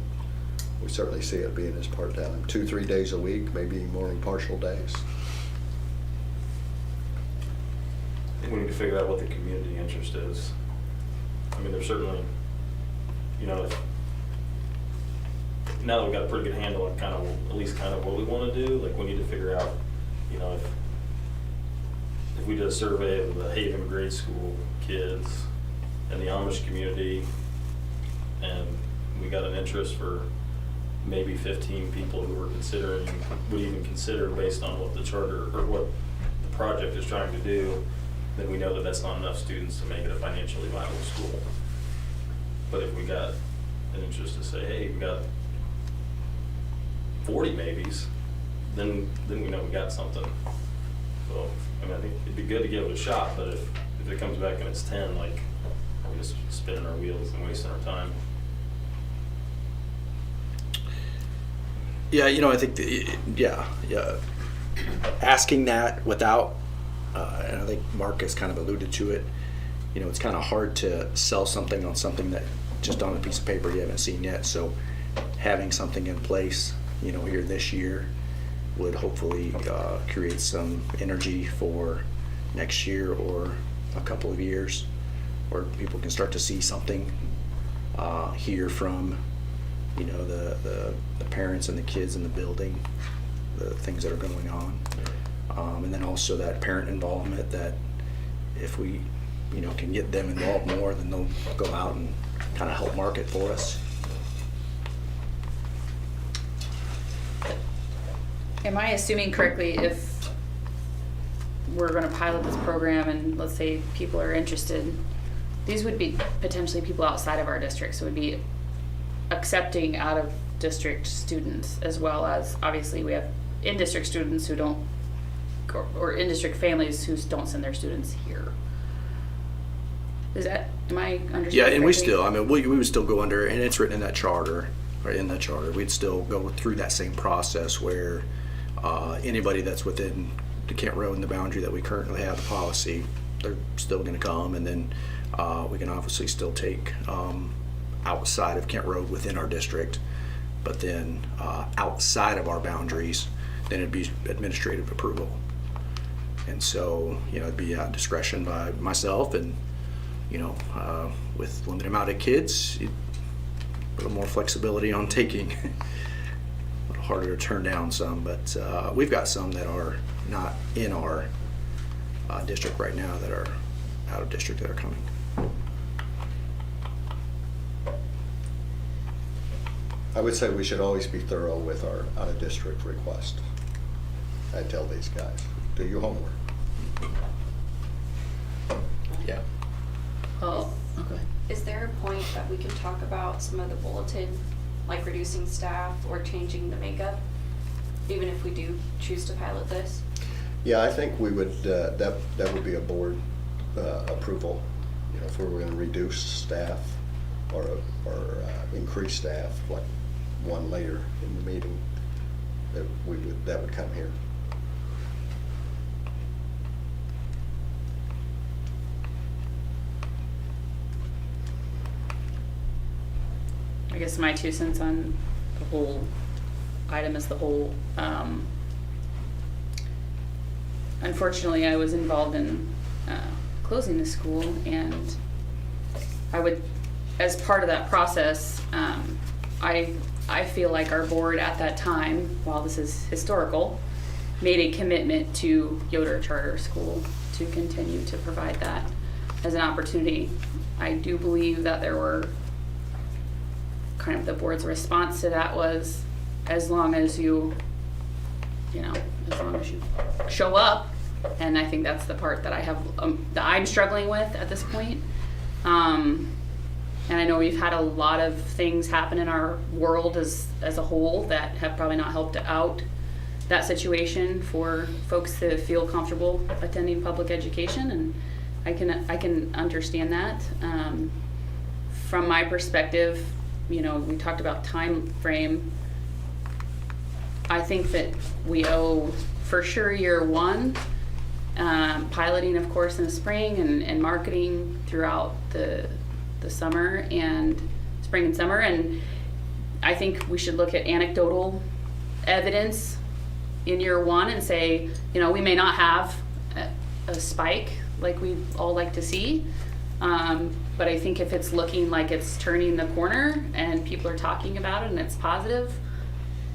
we certainly see it being as part-time. 2-3 days a week, maybe morning partial days. I think we need to figure out what the community interest is. I mean, there's certainly, you know, now that we've got a pretty good handle on kind of, at least kind of what we want to do, like we need to figure out, you know, if we did a survey of the Haven grade school kids and the Amish community, and we got an interest for maybe 15 people who were considering, would even consider based on what the charter or what the project is trying to do, then we know that that's not enough students to make it a financially viable school. But if we got an interest to say, hey, we got 40 maybes, then we know we got something. So, I mean, I think it'd be good to give it a shot, but if it comes back and it's 10, like, we're just spinning our wheels and wasting our time. Yeah, you know, I think, yeah. Asking that without, and I think Mark has kind of alluded to it, you know, it's kind of hard to sell something on something that just on a piece of paper you haven't seen yet. So having something in place, you know, here this year would hopefully create some energy for next year or a couple of years, where people can start to see something, hear from, you know, the parents and the kids in the building, the things that are going on. And then also that parent involvement, that if we, you know, can get them involved more, then they'll go out and kind of help market for us. Am I assuming correctly, if we're gonna pilot this program and let's say people are interested, these would be potentially people outside of our district, so it would be accepting out of district students, as well as, obviously, we have in-district students who don't, or in-district families who don't send their students here. Is that, am I understanding? Yeah, and we correctly? still, I mean, we would still go under, and it's written in that charter, or in that charter, we'd still go through that same process where anybody that's within the Kent Road and the boundary that we currently have, the policy, they're still gonna come, and then we can obviously still take outside of Kent Road within our district, but then outside of our boundaries, then it'd be administrative approval. And so, you know, it'd be at discretion by myself, and, you know, with limited amount of kids, a little more flexibility on taking. A little harder to turn down some, but we've got some that are not in our district right now that are out of district that are coming. I would say we should always be thorough with our out-of-district request. I tell these guys, do your homework. Yeah. Oh, okay. Is there a point that we can talk about some of the bulletin, like reducing staff or changing the makeup, even if we do choose to pilot this? Yeah, I think we would, that would be a board approval, you know, if we were gonna reduce staff or increase staff, like one later in the meeting, that would come here. I guess my 2 cents on the whole item as the whole. Unfortunately, I was involved in closing the school, and I would, as part of that process, I feel like our board at that time, while this is historical, made a commitment to Yoder Charter School to continue to provide that as an opportunity. I do believe that there were kind of the board's response to that was, as long as you know, as long as you show up, and I think that's the part that I have, that I'm struggling with at this point. And I know we've had a lot of things happen in our world as a whole that have probably not helped out that situation for folks to feel comfortable attending public education, and I can understand that. From my perspective, you know, we talked about time frame. I think that we owe, for sure, year one, piloting, of course, in the spring, and marketing throughout the summer and spring and summer. And I think we should look at anecdotal evidence in year one and say, you know, we may not have a spike like we all like to see, but I think if it's looking like it's turning the corner and people are talking about it and it's positive,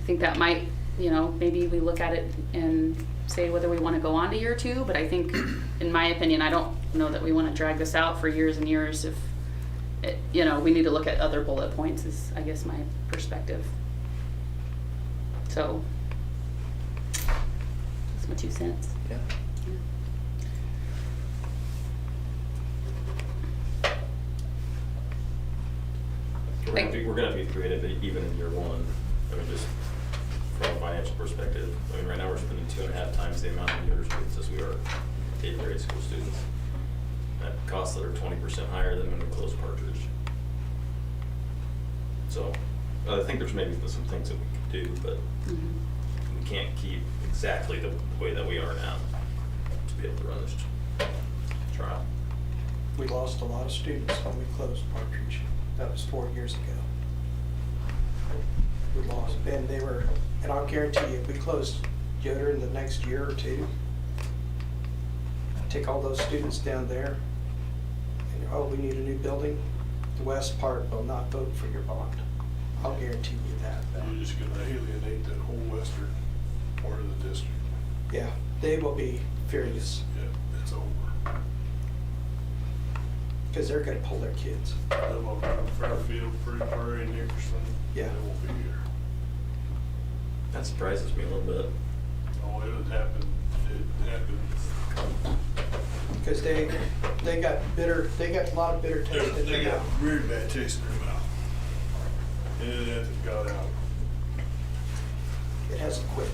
I think that might, you know, maybe we look at it and say whether we want to go on to year two. But I think, in my opinion, I don't know that we want to drag this out for years and years. If it, you know, we need to look at other bullet points, is I guess my perspective. So that's my 2 cents. Yeah. We're gonna have to be creative even in year one. I mean, just from a financial perspective. I mean, right now we're spending 2.5 times the amount of Yoder students as we are 8th grade school students. At costs that are 20% higher than when we close Partridge. So, I think there's maybe some things that we could do, but we can't keep exactly the way that we are now to be able to run this trial. We lost a lot of students when we closed Partridge. That was 4 years ago. We lost, and they were, and I'll guarantee you, if we closed Yoder in the next year or two, take all those students down there, and, oh, we need a new building, the west part will not vote for your bond. I'll guarantee you that. We're just gonna alienate that whole western part of the district. Yeah, they will be furious, Yeah, it's over. because they're gonna pull their kids. They'll go from Fairfield, Pretty Prairie, Nickerson. Yeah. They won't be here. That surprises me a little bit. Oh, it would happen. It happened. Because they got bitter, they got a lot of bitter taste in They their got mouth. a very bad taste in their mouth. And it got out. It hasn't quit.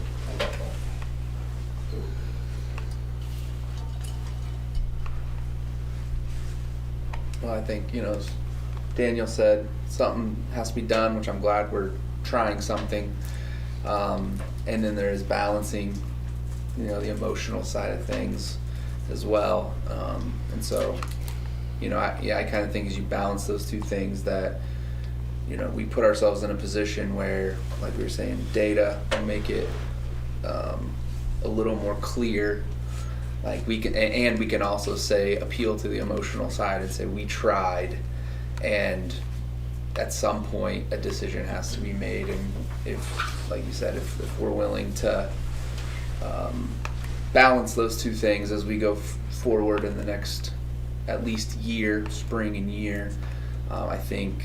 Well, I think, you know, as Daniel said, something has to be done, which I'm glad we're trying something. And then there is balancing, you know, the emotional side of things as well. And so, you know, I kind of think as you balance those two things that, you know, we put ourselves in a position where, like we were saying, data will make it a little more clear. Like we can, and we can also say appeal to the emotional side and say we tried, and at some point a decision has to be made. And if, like you said, if we're willing to balance those two things as we go forward in the next at least year, spring and year, I think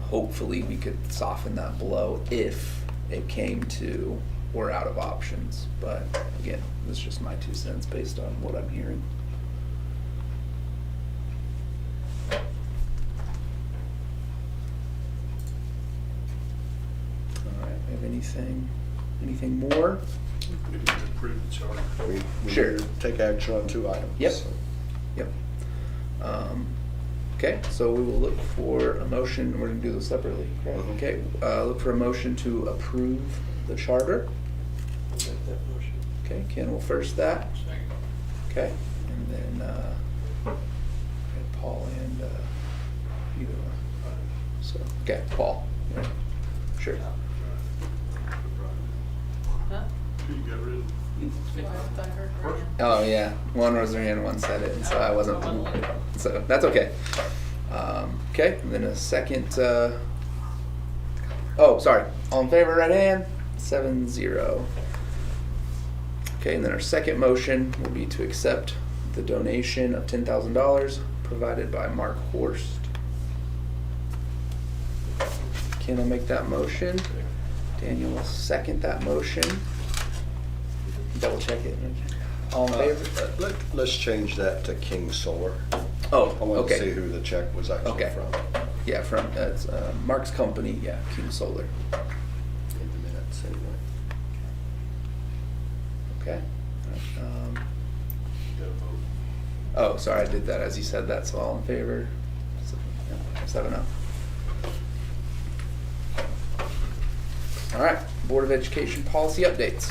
hopefully we could soften that blow if it came to we're out of options. But again, that's just my 2 cents based on what I'm hearing. All right, have anything more? We need to approve the charter. We Sure. need to take action on 2 items. Yep. so. Yep. Okay, so we will look for a motion. We're gonna do this separately, right? Mhm. Okay, look for a motion to approve the charter. I'll make that motion. Okay, Ken will first that. Second. Okay, and then Paul and either one. So, okay, Paul. Yeah. Sure. Huh? You got rid of. I heard Brian. Oh yeah, one raised their hand, one said it, and so I wasn't. So that's okay. Okay, and then a second. Oh, sorry. All in favor, right hand. 7-0. Okay, and then our second motion will be to accept the donation of $10,000 provided by Mark Horst. Ken will make that motion. Daniel will second that motion. Double check it. All in favor? Let's change that to King Solar. Oh, I want to see okay. who the check was actually Okay. from. Yeah, from it's Mark's company. Yeah, King Solar. In the minutes, anyway. Okay. Got a vote. Oh, sorry, I did that as you said that. So all in favor? 7-0. All right. Board of Education policy updates.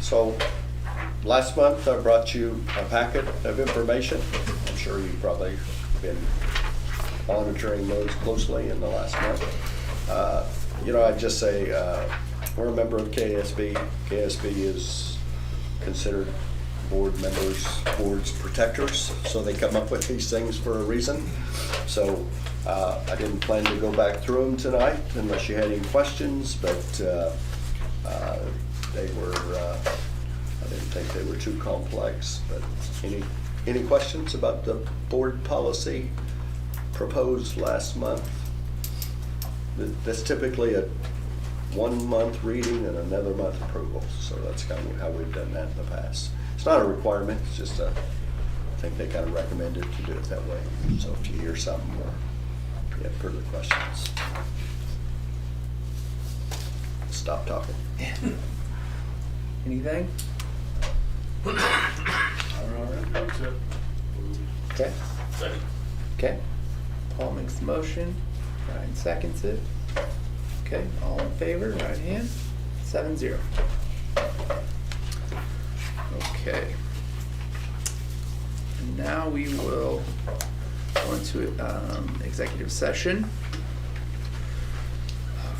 So, last month I brought you a packet of information. I'm sure you've probably been monitoring those closely in the last month. You know, I'd just say, we're a member of KSB. KSB is considered board members, board's protectors, so they come up with these things for a reason. So, I didn't plan to go back through them tonight unless you had any questions, but they were, I didn't think they were too complex, but any questions about the board policy proposed last month? That's typically a 1 month reading and another month approval, so that's kind of how we've done that in the past. It's not a requirement, it's just I think they kind of recommended to do it that way. So if you hear something or you have further questions, stop talking. Anything? All right, accept. Okay. Second. Okay. Paul makes the motion. Ryan seconds it. Okay. All in favor? Right hand. 7-0. Okay. And now we will go into executive session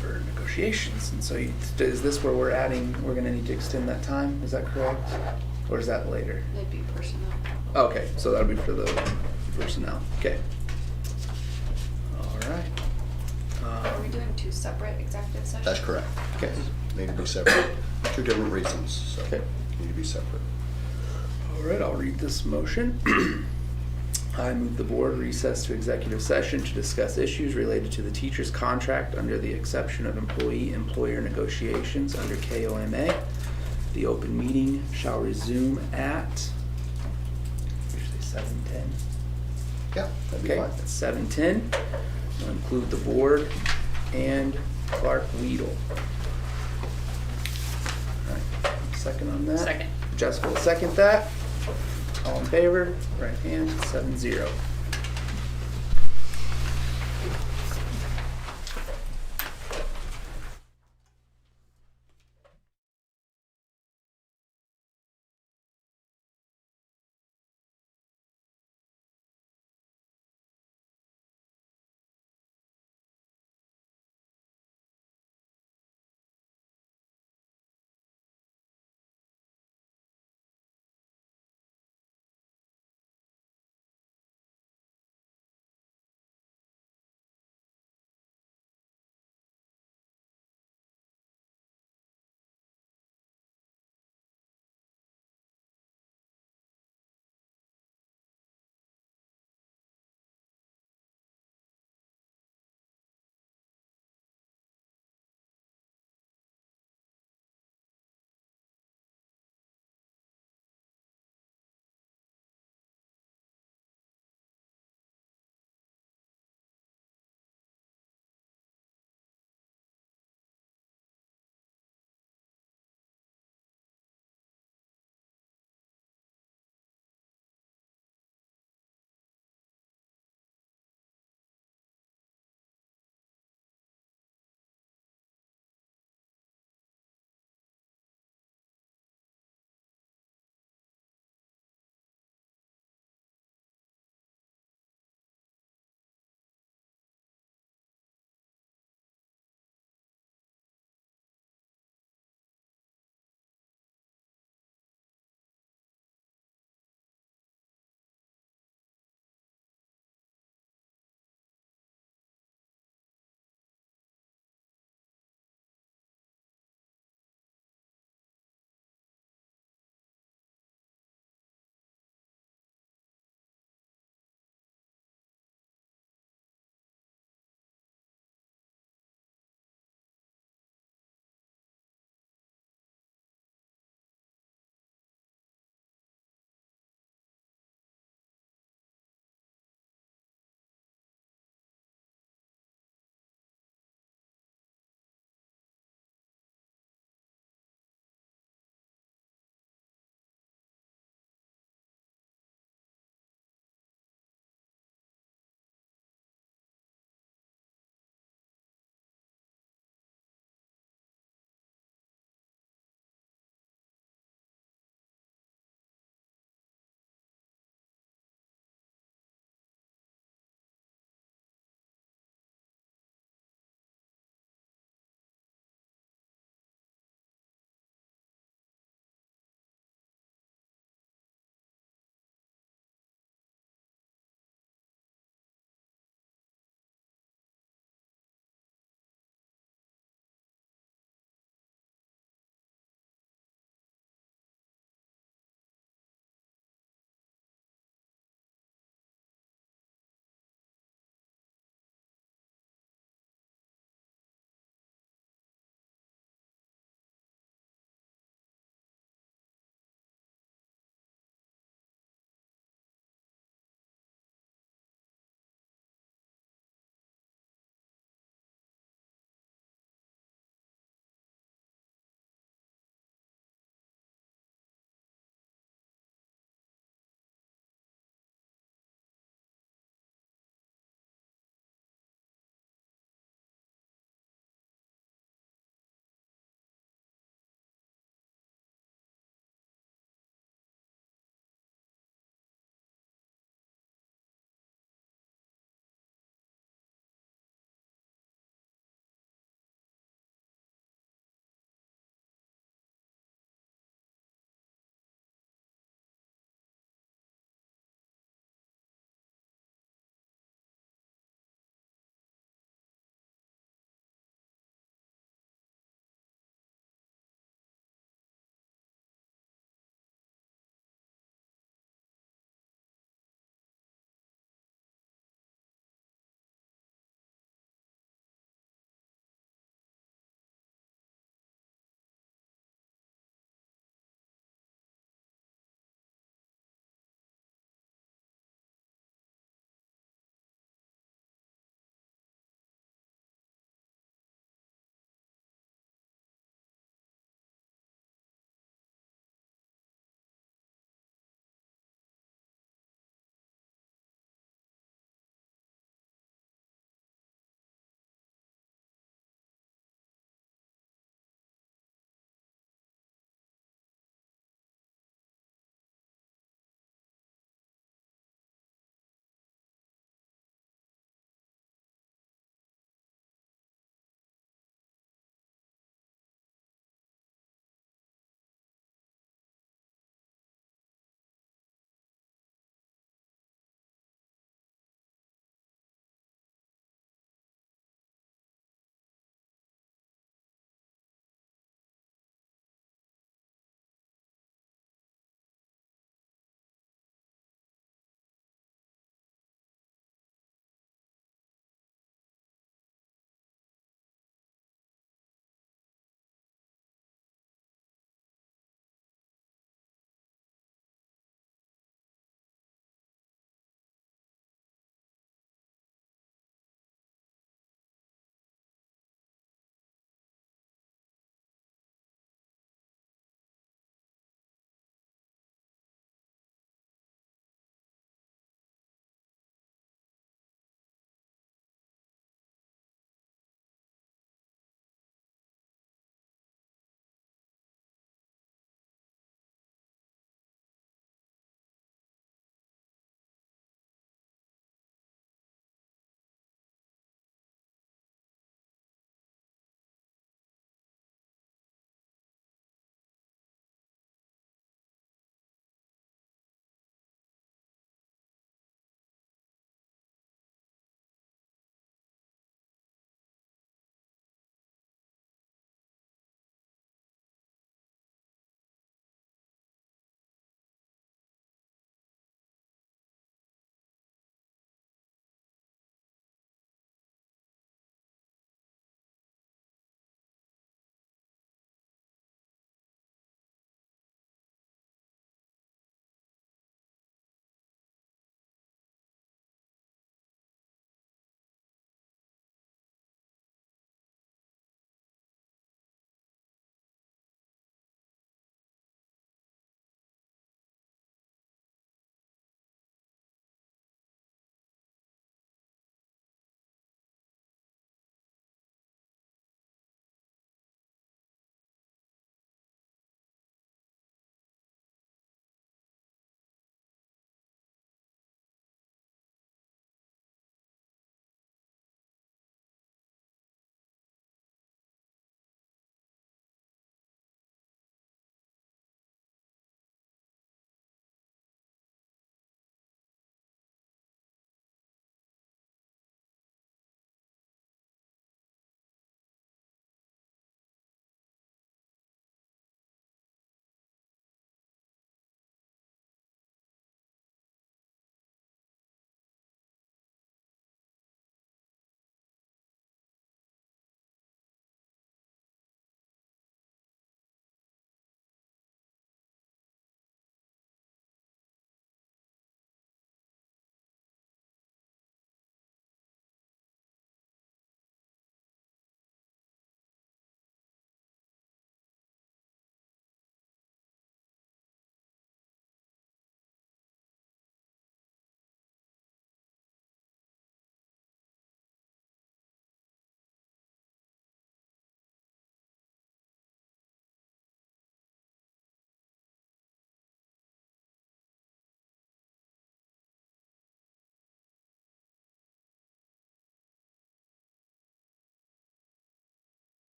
for negotiations. And so is this where we're going to need to extend that time? Is that correct? Or is that later? It'd be personnel. Okay, so that'll be for the personnel. Okay. All right. Are we doing 2 separate executive sessions? That's correct. Okay. Need to be separate. 2 different reasons, so Okay. need to be separate. All right, I'll read this motion. I move the board recess to executive session to discuss issues related to the teacher's contract under the exception of employee-employer negotiations under KOMA. The open meeting shall resume at, usually 7:10. Yeah, that'd be Okay, fine. at 7:10. I'll include the board and Clark Weedle. second on that? Second. Jessica will second that. All in favor, right hand, 7-0.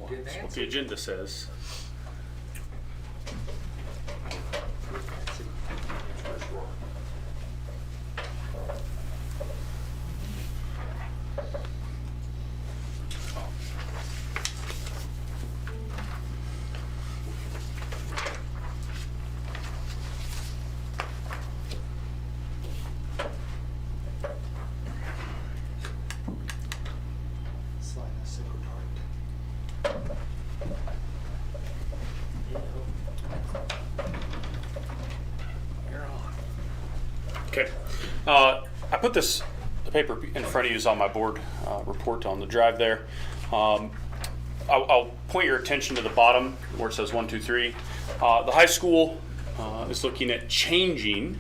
That's what the agenda says. Okay. I put the paper in front of you is on my board report on the drive there. I'll point your attention to the bottom where it says 1, 2, 3. The high school is looking at changing,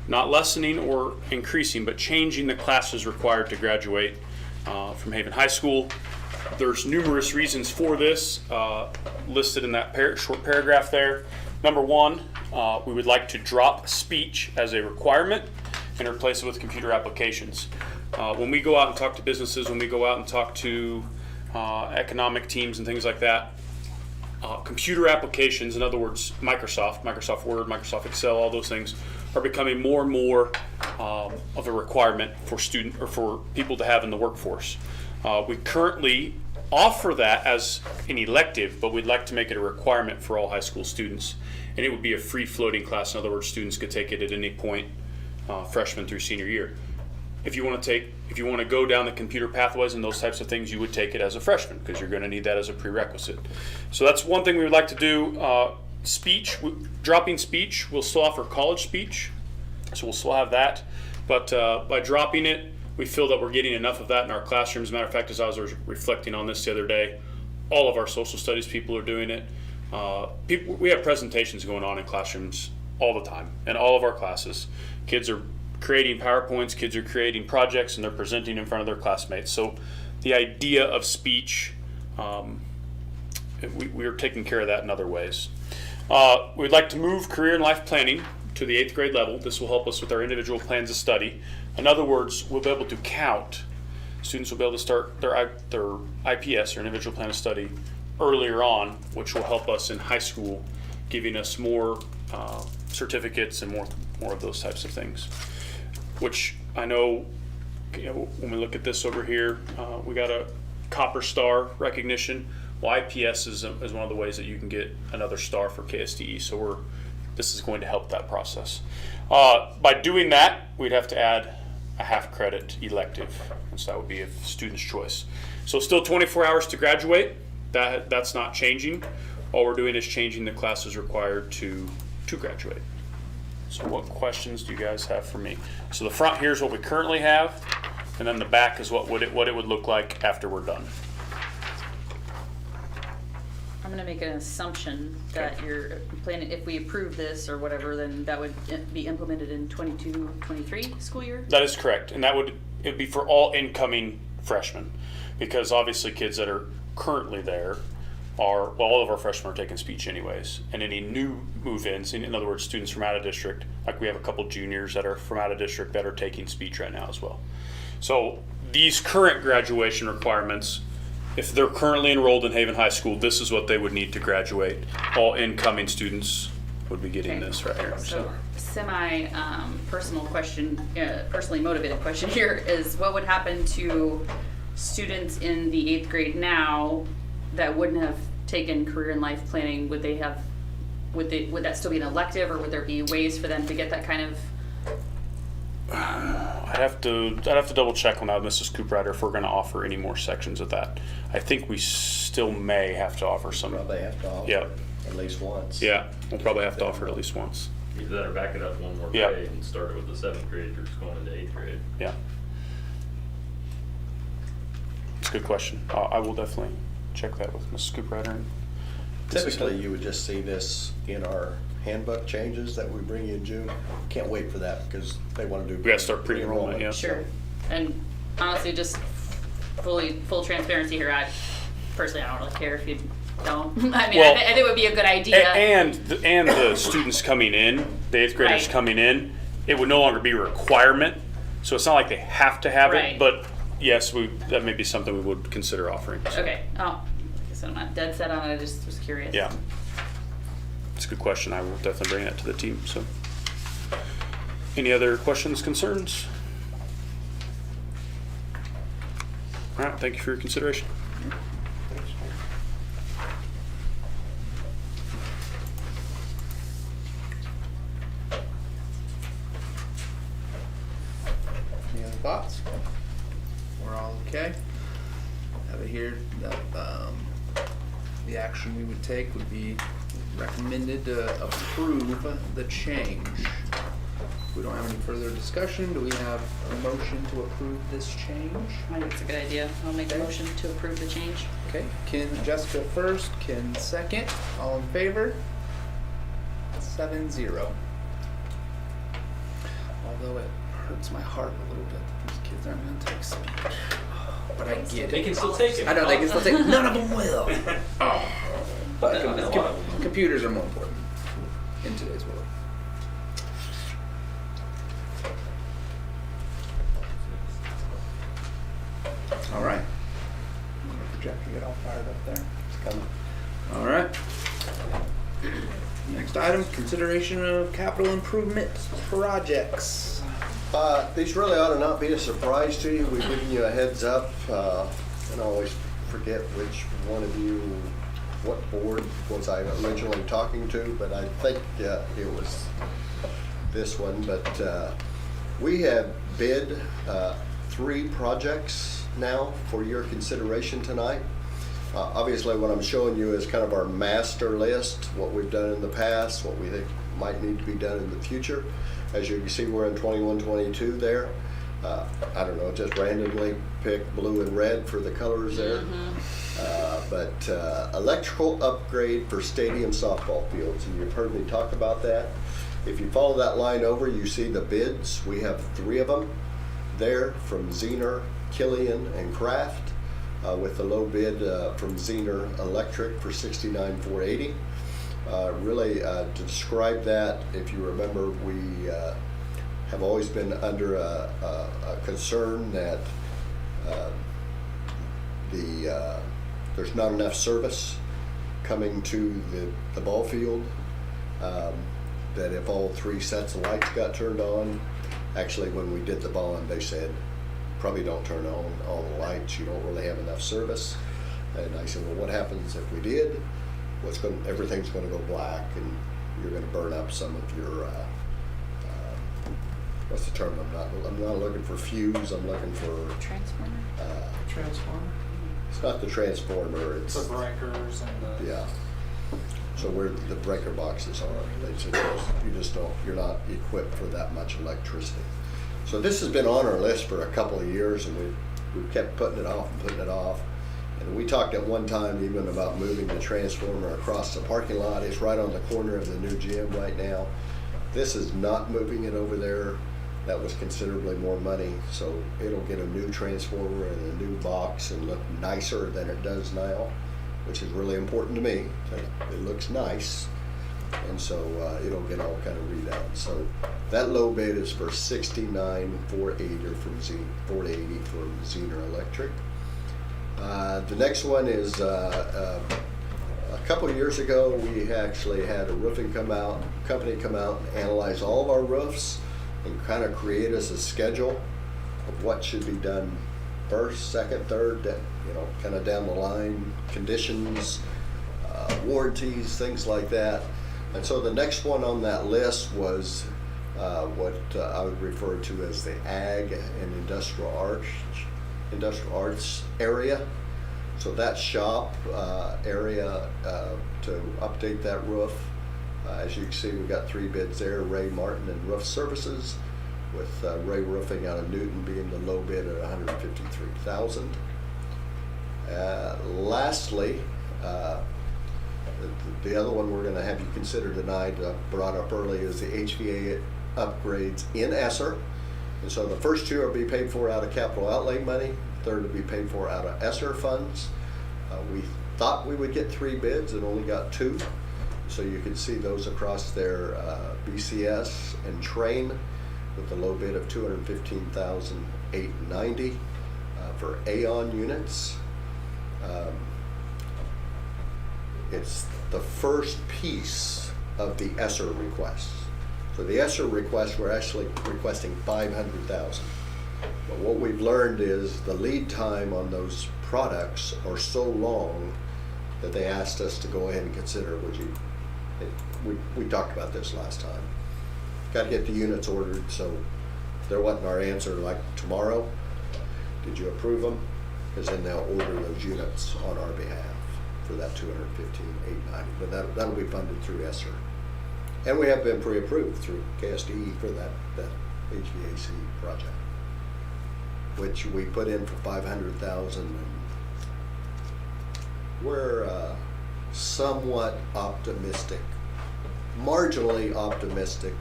not lessening or increasing, but changing the classes required to graduate from Haven High School. There's numerous reasons for this listed in that short paragraph there. Number one, we would like to drop speech as a requirement and replace it with computer applications. When we go out and talk to businesses, when we go out and talk to economic teams and things like that, computer applications, in other words, Microsoft Word, Microsoft Excel, all those things are becoming more and more of a requirement for for people to have in the workforce. We currently offer that as an elective, but we'd like to make it a requirement for all high school students. And it would be a free floating class. In other words, students could take it at any point, freshman through senior year. If you want to go down the computer pathways and those types of things, you would take it as a freshman because you're going to need that as a prerequisite. So that's one thing we would like to do. Speech, dropping speech, we'll still offer college speech, so we'll still have that. But by dropping it, we feel that we're getting enough of that in our classrooms. As a matter of fact, as I was reflecting on this the other day, all of our social studies people are doing it. We have presentations going on in classrooms all the time in all of our classes. Kids are creating PowerPoints, kids are creating projects, and they're presenting in front of their classmates. So the idea of speech, we are taking care of that in other ways. We'd like to move career and life planning to the 8th grade level. This will help us with our individual plans of study. In other words, we'll be able to count. Students will be able to start their IPS, or individual plan of study, earlier on, which will help us in high school, giving us more certificates and more of those types of things. Which I know, when we look at this over here, we got a Copper Star recognition. Well, IPS is one of the ways that you can get another star for KSDE. So this is going to help that process. By doing that, we'd have to add a half credit elective, and so that would be a student's choice. So still 24 hours to graduate. That's not changing. All we're doing is changing the classes required to graduate. So what questions do you guys have for me? So the front here is what we currently have, and then the back is what it would look like after we're done. I'm gonna make an assumption that you're planning, if we approve this or whatever, then that would be implemented in 22-23 school year? That is correct, and it'd be for all incoming freshmen, because obviously kids that are currently there all of our freshmen are taking speech anyways, and any new move-ins, in other words, students from out of district, like we have a couple juniors that are from out of district that are taking speech right now as well. So these current graduation requirements, if they're currently enrolled in Haven High School, this is what they would need to graduate. All incoming students would be getting this right here. So personal question, personally motivated question here is, what would happen to students in the 8th grade now that wouldn't have taken career and life planning? Would that still be an elective, or would there be ways for them to get that kind of? I'd have to double check on that with Mrs. Cooprider if we're going to offer any more sections of that. I think we still may have to offer some. Probably have to offer Yeah. at least once. Yeah, we'll probably have to offer it at least once. Either that or back it up one more Yeah. grade and start it with the 7th graders going into 8th grade. Yeah. It's a good question. I will definitely check that with Mrs. Cooprider. Typically, you would just see this in our handbook changes that we bring you in June. Can't wait for that because they want to do. We gotta start pre-enrollment, yeah. Sure. And honestly, just full transparency here, I don't really care if you don't. I mean, Well, I think it would be a good idea. And the students coming in, the 8th graders Right. coming in, it would no longer be a requirement. So it's not like they have to have Right. it, but yes, that may be something we would consider offering. So. Okay. Oh, said, I'm not dead set on it, I just was curious. Yeah. It's a good question. I will definitely bring that to the team, so. Any other questions, concerns? All right, thank you for your consideration. Any other thoughts? We're all okay? Have it here that, the action we would take would be recommended to approve the change. If we don't have any further discussion, do we have a motion to approve this change? I think it's a good idea. I'll make a motion to approve the change. Okay, Jessica first, Ken second, all in favor? 7-0. Although it hurts my heart a little bit that these kids aren't gonna take speech. But I get it. They can still take it. I know, they can still take it. None of them will. Oh. But No, no, no. computers are more important in today's world. All right. Projector get all fired up there. It's coming. All right. Next item, consideration of capital improvement projects. These really ought to not be a surprise to you. We've given you a heads up. And I always forget which one of you, what board was I originally talking to, but I think it was this one. But we have bid 3 projects now for your consideration tonight. Obviously, what I'm showing you is kind of our master list, what we've done in the past, what we think might need to be done in the future. As you can see, we're in 21-22 there. I don't know, just randomly pick blue and red for the colors there. But electrical upgrade for stadium softball fields, and you've heard me talk about that. If you follow that line over, you see the bids. We have 3 of them there from Zener, Killian, and Kraft, with the low bid from Zener Electric for $69,480. Really, to describe that, if you remember, we have always been under a concern that there's not enough service coming to the ball field, that if all 3 sets of lights got turned on, actually when we did the bond, they said, probably don't turn on all the lights, you don't really have enough service. And I said, well, what happens if we did? Everything's going to go black, and you're going to burn up some of your, what's the term? I'm not looking for fuse, I'm looking for Transformer? Transformer? It's not the transformer, it's The breakers and the. yeah. So where the breaker boxes are, they said you're not equipped for that much electricity. So this has been on our list for a couple of years, and we've kept putting it off and putting it off. And we talked at one time even about moving the transformer across the parking lot. It's right on the corner of the new gym right now. This is not moving it over there. That was considerably more money, so it'll get a new transformer and a new box and look nicer than it does now, which is really important to me. It looks nice, and so it'll get all kind of redone. So that low bid is for $69,480 from Zener Electric. The next one is a couple of years ago, we actually had a roofing company come out and analyze all of our roofs and kind of create us a schedule of what should be done first, second, third, kind of down the line, conditions, warranties, things like that. And so the next one on that list was what I would refer to as the Ag and Industrial Arts area. So that shop area to update that roof. As you can see, we've got 3 bids there, Ray Martin and Roof Services, with Ray Roofing out of Newton being the low bid at $153,000. Lastly, the other one we're going to have you consider tonight, brought up early, is the HVA upgrades in ESSER. And so the first 2 will be paid for out of capital outlay money, third will be paid for out of ESSER funds. We thought we would get 3 bids and only got 2. So you can see those across there, BCS and Train with the low bid of $215,890 for Aon units. It's the first piece of the ESSER request. So the ESSER request, we're actually requesting 500,000. But what we've learned is the lead time on those products are so long that they asked us to go ahead and consider, we talked about this last time. Got to get the units ordered, so if there wasn't our answer like tomorrow, did you approve them? Because then they'll order those units on our behalf for that $215,890. But that'll be funded through ESSER. And we have been pre-approved through KSDE for that HVAC project, which we put in for 500,000. And we're somewhat optimistic, marginally optimistic,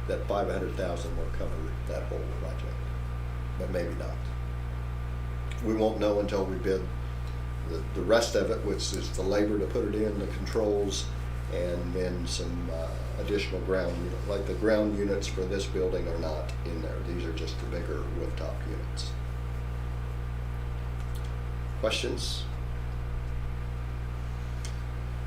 that 500,000 will cover that whole project, but maybe not. We won't know until we bid the rest of it, which is the labor to put it in, the controls, and then some additional ground, like the ground units for this building are not in there. These are just the bigger rooftop units. Questions?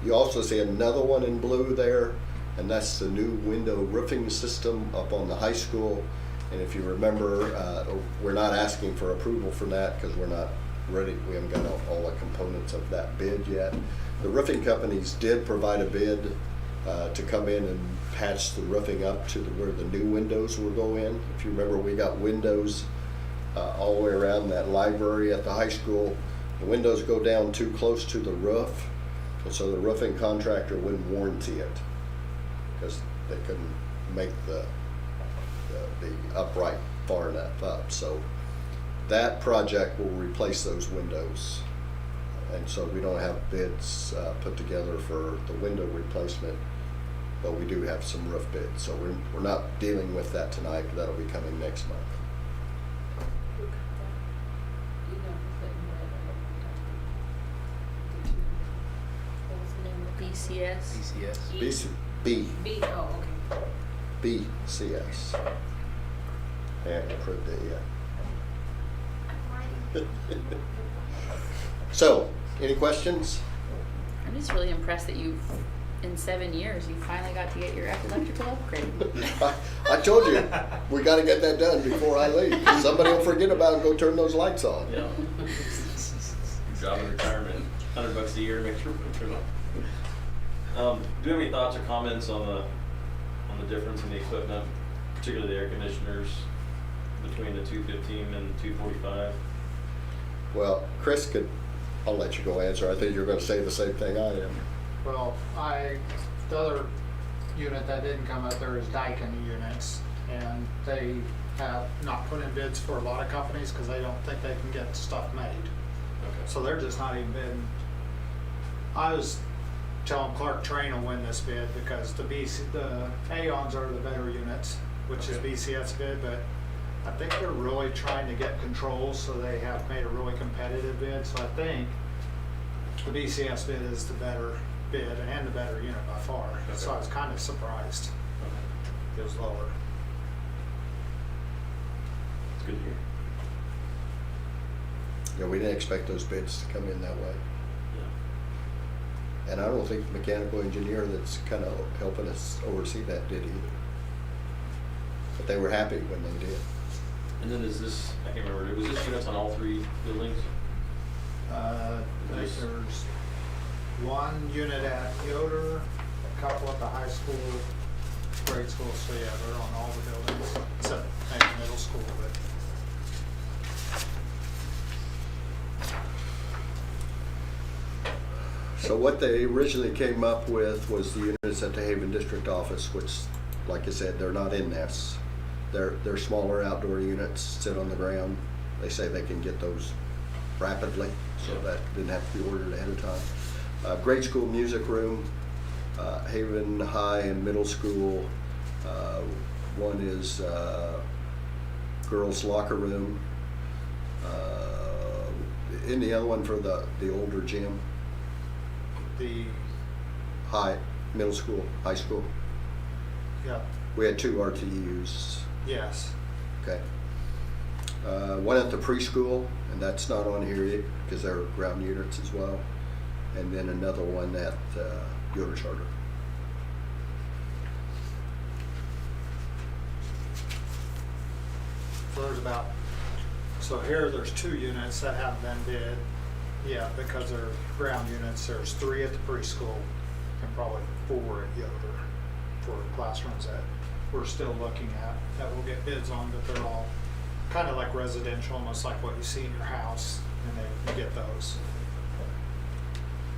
You also see another one in blue there, and that's the new window roofing system up on the high school. And if you remember, we're not asking for approval for that because we're not ready. We haven't got all the components of that bid yet. The roofing companies did provide a bid to come in and patch the roofing up to where the new windows will go in. If you remember, we got windows all the way around that library at the high school. The windows go down too close to the roof, and so the roofing contractor wouldn't warranty it because they couldn't make the upright far enough up. So that project will replace those windows. And so we don't have bids put together for the window replacement, but we do have some roof bids. So we're not dealing with that tonight. That'll be coming next month. BCS. B. B, oh, okay. BCS. I haven't approved it yet. So, any questions? I'm just really impressed that in 7 years, you finally got to get your electrical upgrade. I told you, we got to get that done before I leave. Somebody will forget about it and go turn those lights on. Yeah. Job in retirement, $100 a year, make sure we turn on. Do you have any thoughts or comments on the difference in the equipment, particularly the air conditioners, between the 215 and 245? Well, Chris I'll let you go answer. I think you're going to say the same thing I am. Well, the other unit that didn't come up there is Daikin units, and they have not put in bids for a lot of companies because they don't think they can get stuff made. Okay. So they're just not even bidding. I was telling Clark Train will win this bid because the Aeons are the better units, which is BCS bid, but I think they're really trying to get controls, so they have made a really competitive bid. So I think the BCS bid is the better bid and the better unit by far. Okay. So I was kind of surprised it was lower. It's good to hear. Yeah, we didn't expect those bids to come in that way. Yeah. And I don't think the mechanical engineer that's kind of helping us oversee that did either. But they were happy when they did. And then is this, I can't remember, was this units on all 3 buildings? There's one unit at Yoder, a couple at the high school, grade school, so yeah, they're on all the buildings, except maybe middle school, but. So what they originally came up with was the units at the Haven District Office, which, like I said, they're not in this. They're smaller outdoor units, sit on the ground. They say they can get those rapidly, so that didn't have to be ordered ahead of time. Grade school music room, Haven High and Middle School. One is girls' locker room. And the other one for the older gym. The, Middle school, high school. yeah, We had 2 RTUs. yes. Okay. One at the preschool, and that's not on here yet because they're ground units as well. and then another one at Yoder Charter. So here, there's 2 units that haven't been bid yet because they're ground units. There's 3 at the preschool and probably 4 at Yoder for classrooms that we're still looking at, that we'll get bids on, but they're all kind of like residential, almost like what you see in your house, and they get those.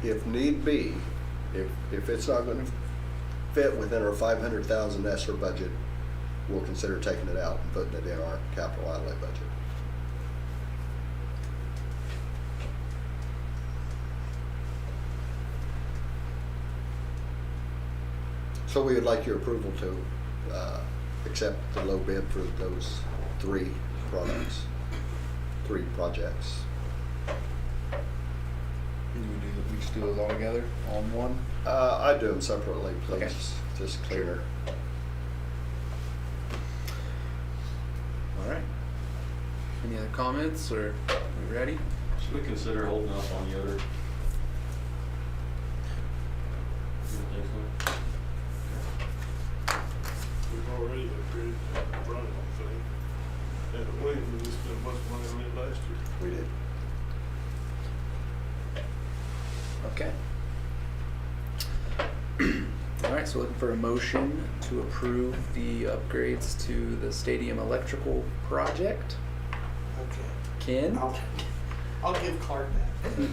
If need be, if it's not going to fit within our 500,000 ESSER budget, we'll consider taking it out and putting it in our capital outlay budget. So we would like your approval to accept the low bid for those 3 products, 3 projects. We just do those all together on one? I do them separately, please. Okay. Just cleaner. All right. Any other comments, or are we ready? Should we consider holding off on Yoder? You don't think so? We've already upgraded the front of the thing. And at Williams, we spent much money on it last year. We did. Okay. All right, so looking for a motion to approve the upgrades to the stadium electrical project. Okay. Ken? I'll give Clark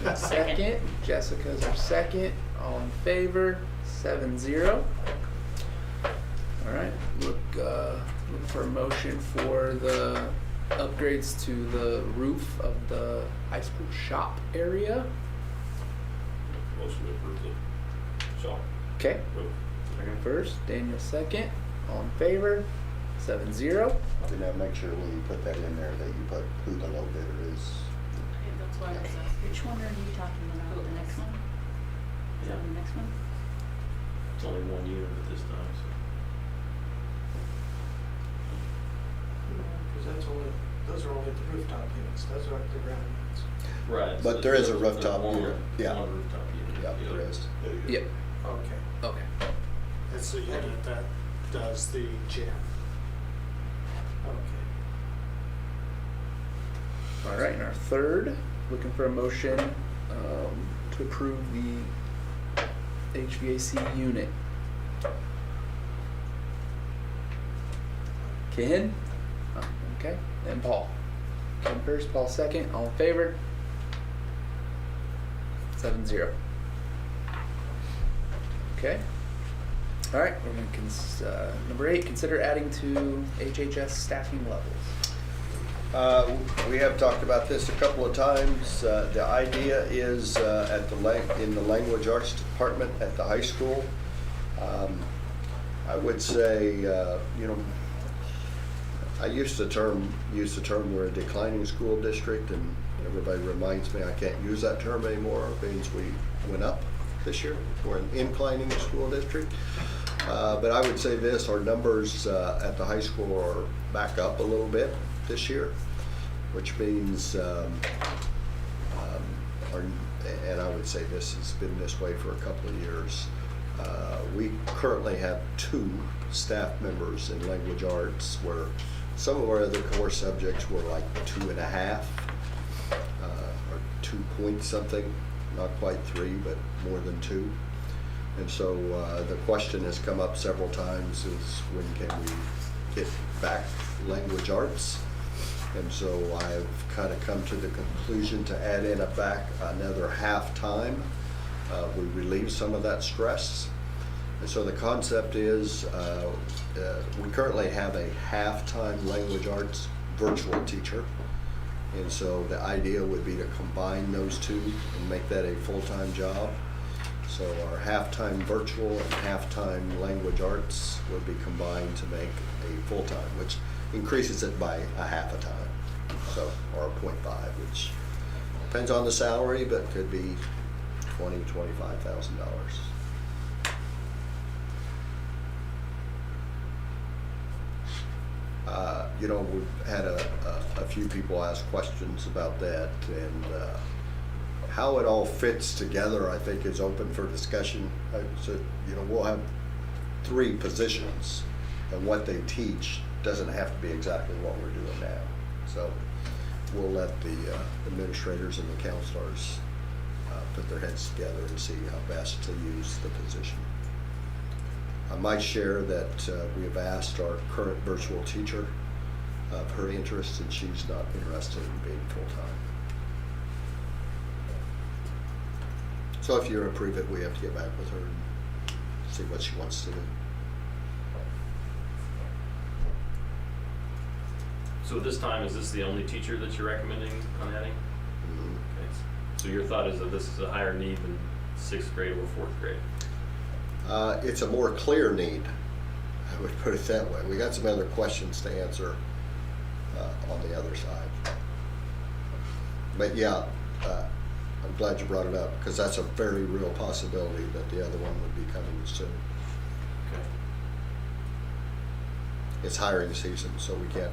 that. Second. Jessica's our second. All in favor? 7-0. All right, look for a motion for the upgrades to the roof of the high school shop area. Motion to approve the shop. Okay, roof. first, Daniel second. All in favor? 7-0. Then now make sure when you put that in there that you put who the low bidder is. That's why I was asking. Which one are you talking about? The next one? Is that the next one? It's only 1 unit at this time, so. Because those are only the rooftop units, those aren't the ground units. Right. But there is a rooftop There's unit. Yeah. One rooftop unit. Yeah, there is. Yep. Okay. Okay. It's the unit that does the gym. Okay. All right, and our third, looking for a motion to approve the HVAC unit. Ken? Oh, okay, and Paul. Ken first, Paul second. All in favor? 7-0. Okay. All right, we're gonna number 8, consider adding to HHS staffing levels. We have talked about this a couple of times. The idea is in the language arts department at the high school. I would say, I use the term we're a declining school district, and everybody reminds me I can't use that term anymore. It means we went up this year. We're an inclining school district. But I would say this, our numbers at the high school are back up a little bit this year, which means, and I would say this has been this way for a couple of years. We currently have 2 staff members in language arts, where some of our other core subjects were like 2.5, or 2 point something, not quite 3, but more than 2. And so the question has come up several times is when can we get back language arts? And so I've kind of come to the conclusion to add in another half-time. We relieve some of that stress. And so the concept is we currently have a half-time language arts virtual teacher. And so the idea would be to combine those 2 and make that a full-time job. So our half-time virtual and half-time language arts would be combined to make a full-time, which increases it by a half a time, so, or a 0.5, which depends on the salary, but could be $20,000, $25,000. We've had a few people ask questions about that, and how it all fits together, I think, is open for discussion. So, you know, we'll have 3 positions, and what they teach doesn't have to be exactly what we're doing now. So we'll let the administrators and the counselors put their heads together and see how best to use the position. I might share that we have asked our current virtual teacher of her interest, and she's not interested in being full-time. So if you approve it, we have to get back with her and see what she wants to do. So at this time, is this the only teacher that you're recommending on adding? Mhm. Okay. So your thought is that this is a higher need than 6th grade or 4th grade? It's a more clear need, I would put it that way. We got some other questions to answer on the other side. But yeah, I'm glad you brought it up, because that's a very real possibility that the other one would be coming soon. Okay. It's hiring season, so we can't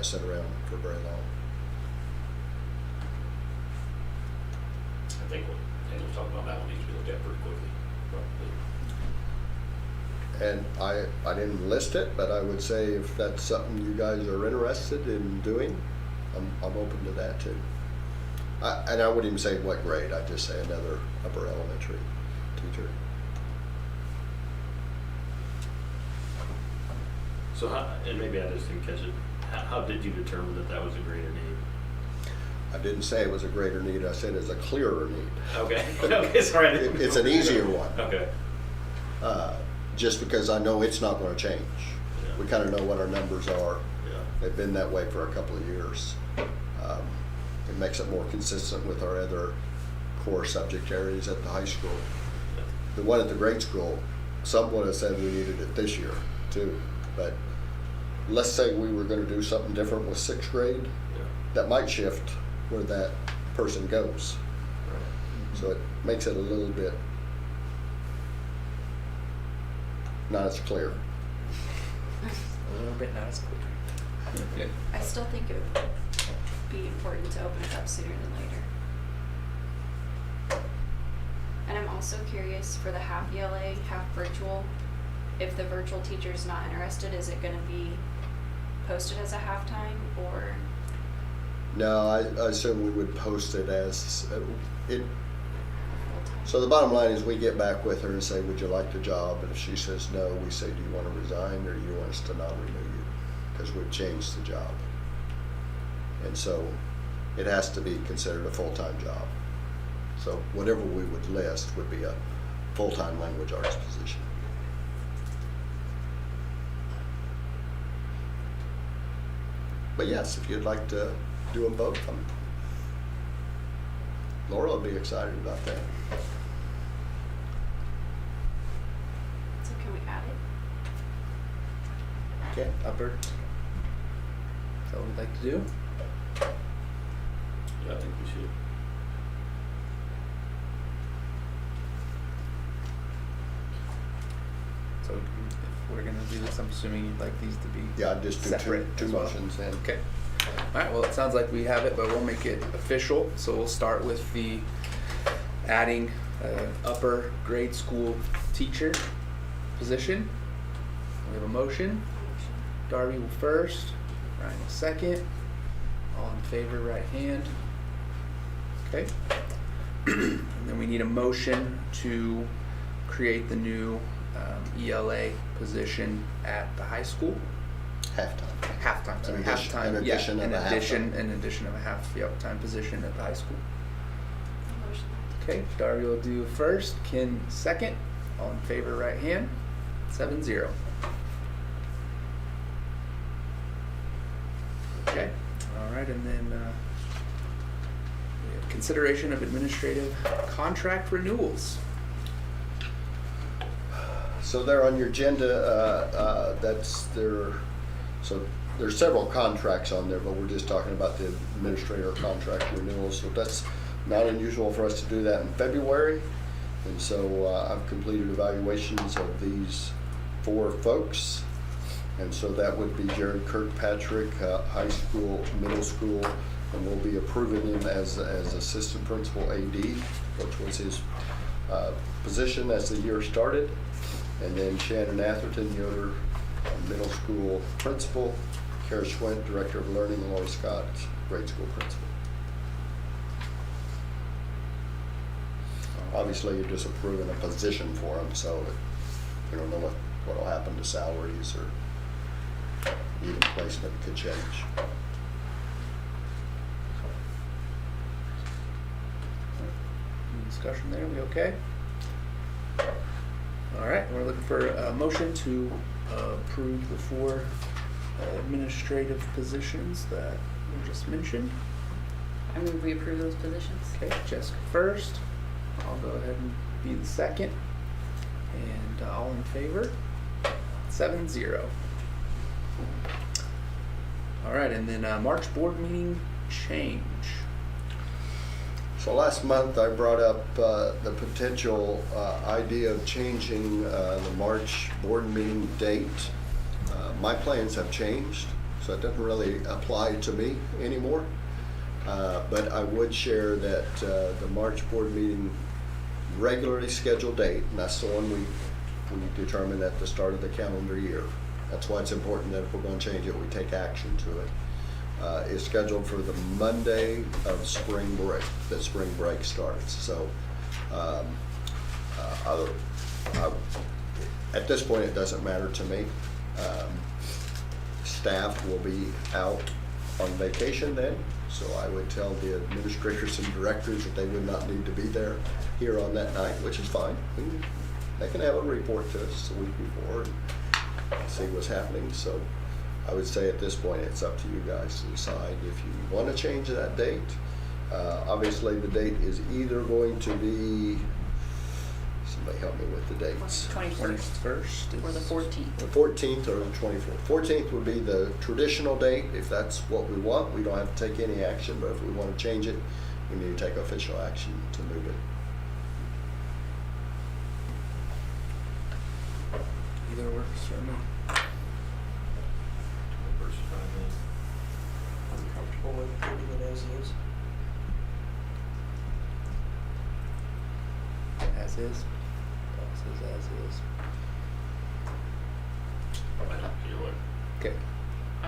sit around for very long. I think what Daniel's talking about, that one needs to be looked at pretty quickly, probably. And I didn't list it, but I would say if that's something you guys are interested in doing, I'm open to that too. And I wouldn't even say what grade, I'd just say another upper elementary teacher. So how, and maybe I just didn't catch it, how did you determine that that was a greater need? I didn't say it was a greater need, I said it's a clearer need. Okay, okay, sorry. It's an easier one. Okay. Just because I know it's not gonna change. Yeah. We kinda know what our numbers are. Yeah. They've been that way for a couple of years. It makes it more consistent with our other core subject areas at the high school. Yeah. The one at the grade school, someone has said we needed it this year too, but let's say we were gonna do something different with 6th grade, Yeah. that might shift where that person goes. Right. So it makes it a little bit not as clear. A little bit not as clear. I still think it would be important to open it up sooner than later. And I'm also curious for the half ELA, half virtual, if the virtual teacher's not interested, is it gonna be posted as a halftime or? No, I assume we would post it as, it. Full-time? So the bottom line is we get back with her and say, would you like the job? And if she says no, we say, do you want to resign or do you want us to not renew you? Because we've changed the job. And so it has to be considered a full-time job. So whatever we would list would be a full-time language arts position. But yes, if you'd like to do them both, Laura would be excited about that. So can we add it? Okay, upper. Is that what we'd like to do? Yeah, I think we should. So if we're gonna do this, I'm assuming you'd like these to be Yeah, I'd just do separate two as well. motions then. Okay. All right, well, it sounds like we have it, but we'll make it official. So we'll start with the adding upper grade school teacher position. We have a motion. Darby will first, Ryan will second. All in favor, right hand. Okay. And then we need a motion to create the new ELA position at the high school. Halftime. Halftime, sorry, An addition- halftime, an yeah, addition of a halftime. an addition of a half-time position at the high school. Motion. Okay, Darby will do first, Ken second, all in favor, right hand, 7-0. Okay, all right, and then, we have consideration of administrative contract renewals. So there on your agenda, that's there, so there's several contracts on there, but we're just talking about the administrator contract renewals. So that's not unusual for us to do that in February. And so I've completed evaluations of these 4 folks. And so that would be Jared Kirkpatrick, high school, middle school, and we'll be approving him as assistant principal AD, which was his position as the year started. And then Shannon Atherton, Yoder Middle School Principal, Kara Schwint, Director of Learning, and Laura Scott, Grade School Principal. Obviously, you're just approving a position for them, so we don't know what will happen to salaries or even placement could change. Any discussion there? We okay? All right, we're looking for a motion to approve the 4 administrative positions that were just mentioned. I move we approve those positions. Okay, Jessica first. I'll go ahead and be the second. And all in favor? 7-0. All right, and then March board meeting change. So last month, I brought up the potential idea of changing the March board meeting date. My plans have changed, so it doesn't really apply to me anymore. But I would share that the March board meeting regularly scheduled date, and that's the one we determined at the start of the calendar year. That's why it's important that if we're going to change it, we take action to it. Is scheduled for the Monday of spring break, that spring break starts. So at this point, it doesn't matter to me. Staff will be out on vacation then, so I would tell the administrators and directors that they would not need to be there here on that night, which is fine. They can have a report to us the week before and see what's happening. So I would say at this point, it's up to you guys to decide if you want to change that date. Obviously, the date is either going to be, somebody help me with the dates. 21st or the 14th. The 14th or the 24th. 14th would be the traditional date if that's what we want. We don't have to take any action, but if we want to change it, we need to take official action to move it. Either works for me. I'm comfortable with leaving it as is. As is. Paul says as is. Either way. Okay. I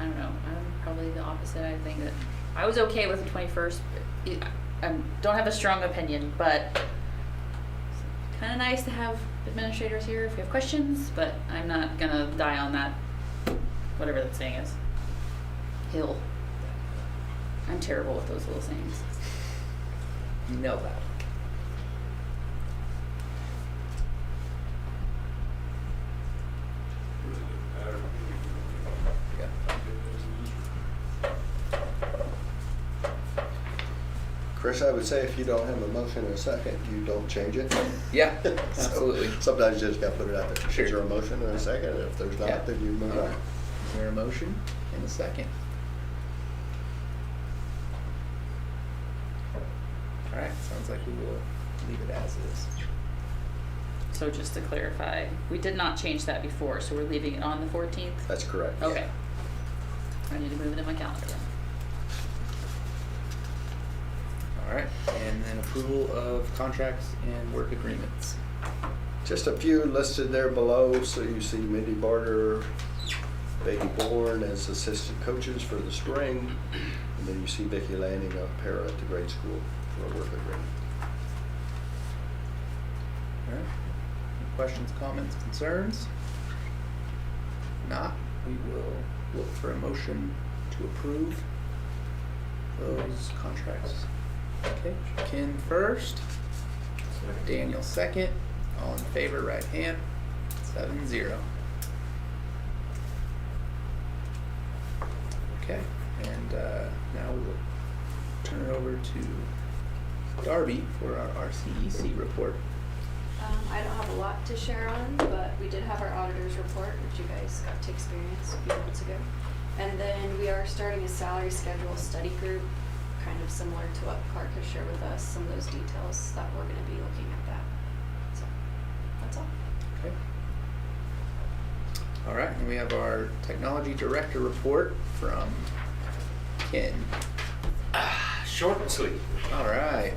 don't know. I'm probably the opposite. I think that I was okay with the 21st. I don't have a strong opinion, but it's kind of nice to have administrators here if we have questions, but I'm not going to die on that, whatever that saying is, hill. I'm terrible with those little sayings. You know that. Chris, I would say if you don't have a motion in a second, you don't change it. Yeah, So absolutely. sometimes you just got to put it out there. Sure. Is there a motion in a second? And if there's not, Yeah. then you move on. Is there a motion and a second? All right, sounds like we will leave it as is. So just to clarify, we did not change that before, so we're leaving it on the 14th? That's correct. Okay. I need to move it in my calendar then. All right, and then approval of contracts and work agreements. Just a few listed there below. So you see Mindy Barter, Becky Bourne as assistant coaches for the spring. And then you see Vicki Lanning, a para at the grade school for a work agreement. All right, any questions, comments, concerns? If not, we will look for a motion to approve those contracts. Okay, Ken first, Daniel second, all in favor, right hand, 7-0. Okay, and now we will turn it over to Darby for our RCEC report. I don't have a lot to share on, but we did have our auditor's report, which you guys got to experience a few months ago. And then we are starting a salary schedule study group, kind of similar to what Clark has shared with us, some of those details that we're going to be looking at that. So that's all. Okay. All right, and we have our technology director report from Ken. Short and sweet. All right.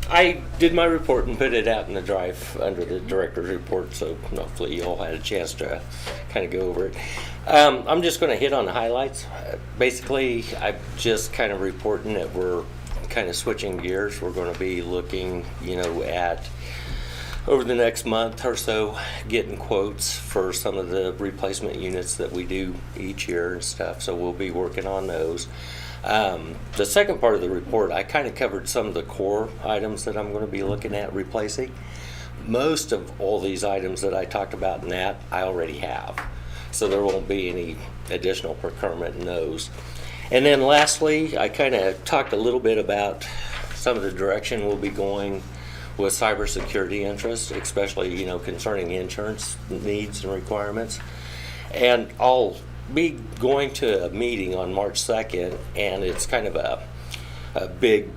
I did my report and put it out in the drive under the director's report, so hopefully you all had a chance to kind of go over it. I'm just going to hit on the highlights. Basically, I'm just kind of reporting that we're kind of switching gears. We're going to be looking, at over the next month or so, getting quotes for some of the replacement units that we do each year and stuff. So we'll be working on those. The second part of the report, I kind of covered some of the core items that I'm going to be looking at replacing. Most of all these items that I talked about in that, I already have. So there won't be any additional procurement in those. And then lastly, I kind of talked a little bit about some of the direction we'll be going with cybersecurity interests, especially, concerning insurance needs and requirements. And I'll be going to a meeting on March 2nd, and it's kind of a big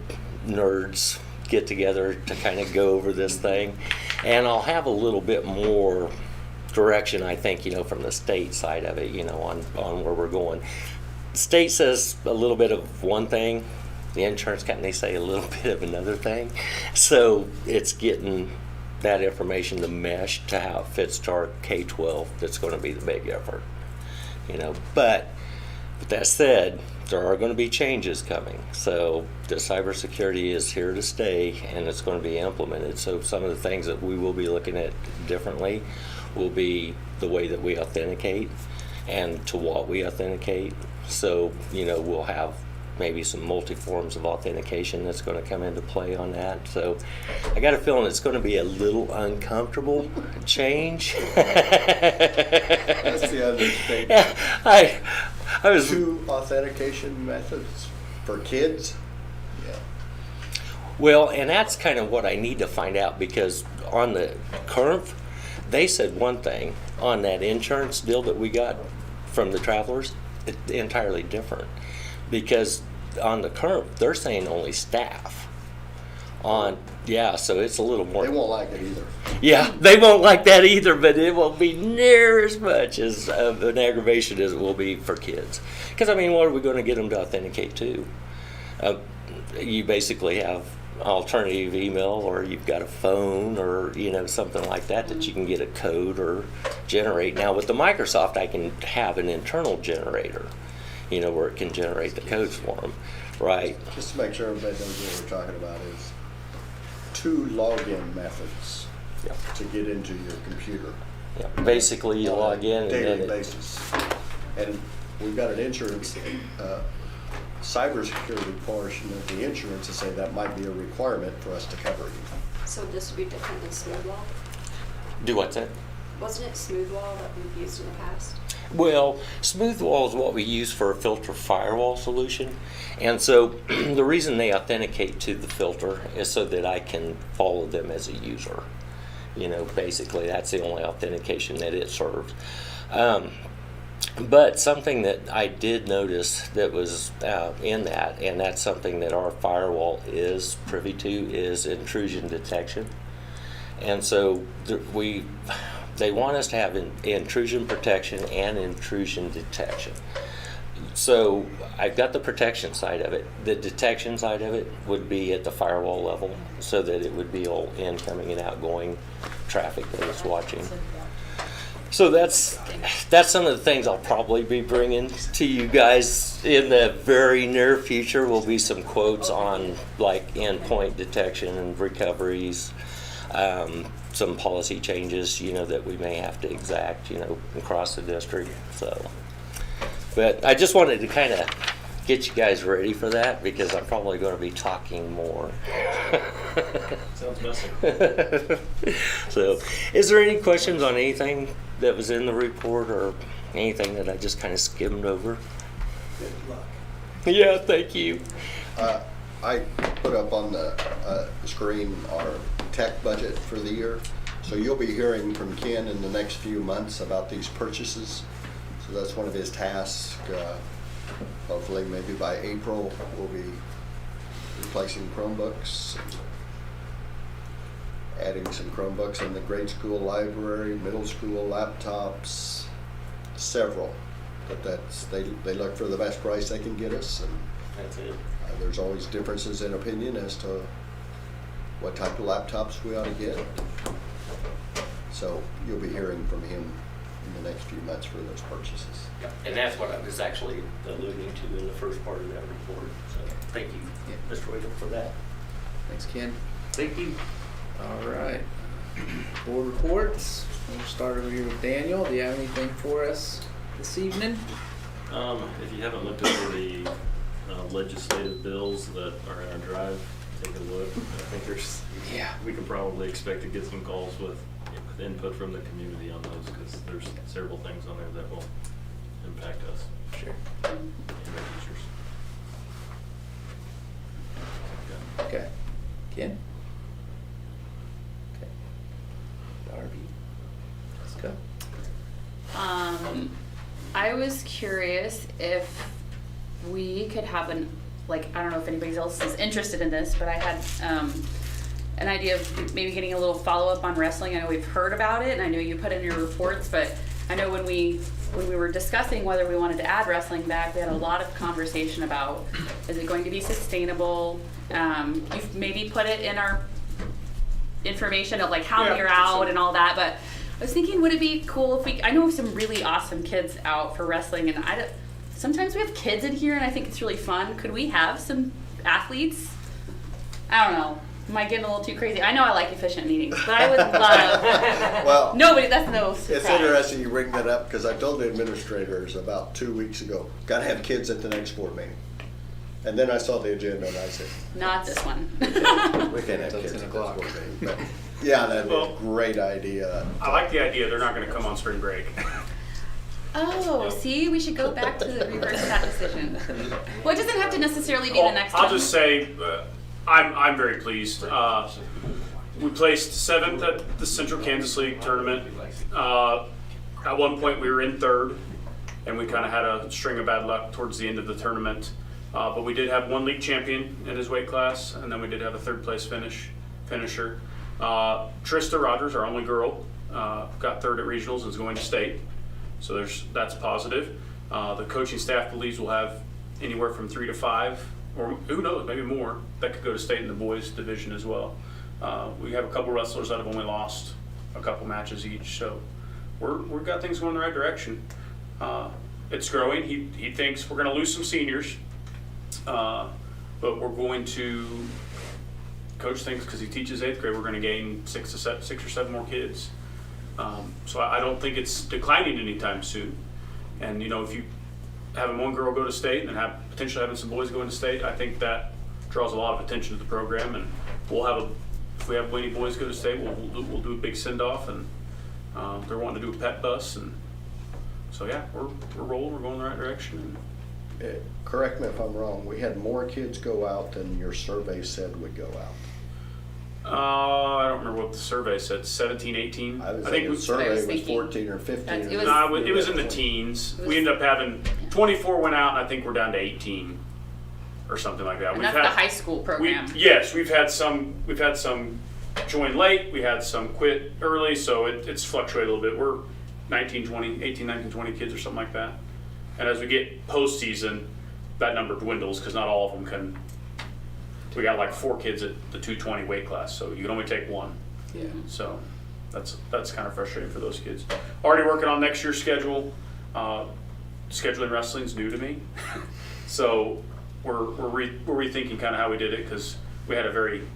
nerds get together to kind of go over this thing. And I'll have a little bit more direction, I think, from the state side of it, on where we're going. The state says a little bit of one thing, the insurance companies say a little bit of another thing. So it's getting that information to mesh to how it fits to our K-12 that's going to be the big effort. But with that said, there are going to be changes coming. So the cybersecurity is here to stay, and it's going to be implemented. So some of the things that we will be looking at differently will be the way that we authenticate and to what we authenticate. So, we'll have maybe some multi-forms of authentication that's going to come into play on that. So I got a feeling it's going to be a little uncomfortable change. That's the understatement. Yeah, I was 2 authentication methods for kids. Yeah. Well, and that's kind of what I need to find out, because on the curve, they said one thing. On that insurance deal that we got from the travelers, it's entirely different. Because on the curve, they're saying only staff. So it's a little more. They won't like it either. Yeah, they won't like that either, but it won't be near as much as an aggravation as it will be for kids. Because, what are we going to get them to authenticate to? You basically have alternative email, or you've got a phone, or, something like that you can get a code or generate. Now, with the Microsoft, I can have an internal generator, where it can generate the codes for them, right? Just to make sure everybody knows what we're talking about is 2 login methods to get into your computer. Yeah. Basically, you log in daily and then basis. And we've got an insurance, cybersecurity portion of the insurance to say that might be a requirement for us to cover you. So this would be different than Smoothwall? do what's that? Wasn't it Smoothwall that we've used in the past? Well, Smoothwall is what we use for a filter firewall solution. And so the reason they authenticate to the filter is so that I can follow them as a user. You know, basically that's the only authentication that it serves. But something that I did notice that was in that, and that's something that our firewall is privy to, is intrusion detection. And so they want us to have intrusion protection and intrusion detection. So I've got the protection side of it. The detection side of it would be at the firewall level, so that it would be all incoming and outgoing traffic that it's watching. So that's some of the things I'll probably be bringing to you guys in the very near future. Will be some quotes on like endpoint detection and recoveries, some policy changes, you know, that we may have to exact, you know, across the district. So, but I just wanted to kind of get you guys ready for that, because I'm probably going to be talking more. Sounds messy. So, is there any questions on anything that was in the report, or anything that I just kind of skimmed over? Good luck. Yeah, thank you. I put up on the screen our tech budget for the year. So you'll be hearing from Ken in the next few months about these purchases. So that's one of his tasks. Hopefully maybe by April we'll be replacing Chromebooks, adding some Chromebooks in the grade school library, middle school laptops, several But they look for the best price they can get us, and That's it. there's always differences in opinion as to what type of laptops we ought to get. So you'll be hearing from him in the next few months for those purchases. And that's what I was actually alluding to in the first part of that report. So thank you, Yeah. Mr. Wiggum, for that. Thanks, Ken. Thank you. All right. Board reports. We'll start over here with Daniel. Do you have anything for us this evening? If you haven't looked over the legislative bills that are in our drive, take a look. I think we can probably expect to get some calls with input from the community on those, because there's several things on there that will impact us. Sure. And our teachers. Okay. Ken? Okay. Darby? Jessica? I was curious if we could have I don't know if anybody else is interested in this, but I had an idea of maybe getting a little follow-up on wrestling. I know we've heard about it, and I know you put in your reports, but I know when we were discussing whether we wanted to add wrestling back, we had a lot of conversation about, is it going to be sustainable? You've maybe put it in our information of like how many are out and all that, but I was thinking, would it be cool if I know some really awesome kids out for wrestling, and sometimes we have kids in here and I think it's really fun. Could we have some athletes? I don't know. Am I getting a little too crazy? I know I like efficient meetings, but I would love. Well, that's no surprise. it's interesting you bring that up, because I told the administrators about 2 weeks ago, gotta have kids at the next board meeting. And then I saw the agenda and I said, Not this one. we can't have kids at this board meeting. But yeah, that'd be a great idea. I like the idea, they're not gonna come on spring break. Oh, see, we should go back to the reverse that decision. Well, it doesn't have to necessarily be the Well, next I'll one. just say, I'm very pleased. We placed 7th at the Central Kansas League tournament. At one point, we were in 3rd, and we kind of had a string of bad luck towards the end of the tournament. But we did have one league champion in his weight class, and then we did have a 3rd place finisher. Trista Rogers, our only girl, got 3rd at regionals and is going to state. So that's positive. The coaching staff believes we'll have anywhere from 3 to 5, or who knows, maybe more, that could go to state in the boys division as well. We have a couple wrestlers that have only lost a couple matches each, so we've got things going in the right direction. It's growing. He thinks we're going to lose some seniors, but we're going to. Coach thinks because he teaches 8th grade, we're going to gain 6 or 7 more kids. So I don't think it's declining anytime soon. And if you having one girl go to state and potentially having some boys go into state, I think that draws a lot of attention to the program. And if we have any boys go to state, we'll do a big send-off, and they're wanting to do a pet bus, and so yeah, we're rolling, we're going in the right direction. Correct me if I'm wrong, we had more kids go out than your survey said would go out. I don't remember what the survey said, 17, 18? I think the survey was 14 or 15. It was in the teens. We ended up having 24 went out, and I think we're down to 18 or something like that. And that's the high school program. Yes, we've had some join late, we had some quit early, so it's fluctuated a little bit. We're 18, 19, 20 kids or something like that. And as we get postseason, that number dwindles because not all of them can. We got like 4 kids at the 220 weight class, so you can only take 1. Yeah. So that's kind of frustrating for those kids. Already working on next year's schedule. Scheduling wrestling's new to me, so we're rethinking kind of how we did it, because we had a very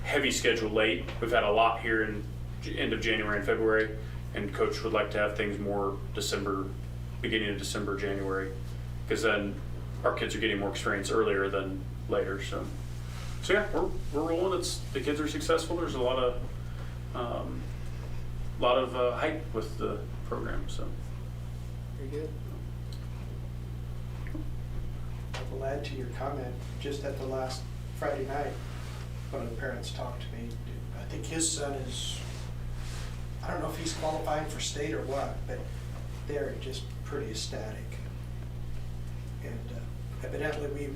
heavy schedule late. We've had a lot here in end of January and February, and Coach would like to have things more beginning of December, January, because then our kids are getting more experience earlier than later. So yeah, we're rolling. The kids are successful. There's a lot of hype with the program. So Very good. I will add to your comment, just at the last Friday night, one of the parents talked to me. I think his son is, I don't know if he's qualifying for state or what, but they're just pretty ecstatic. And evidently we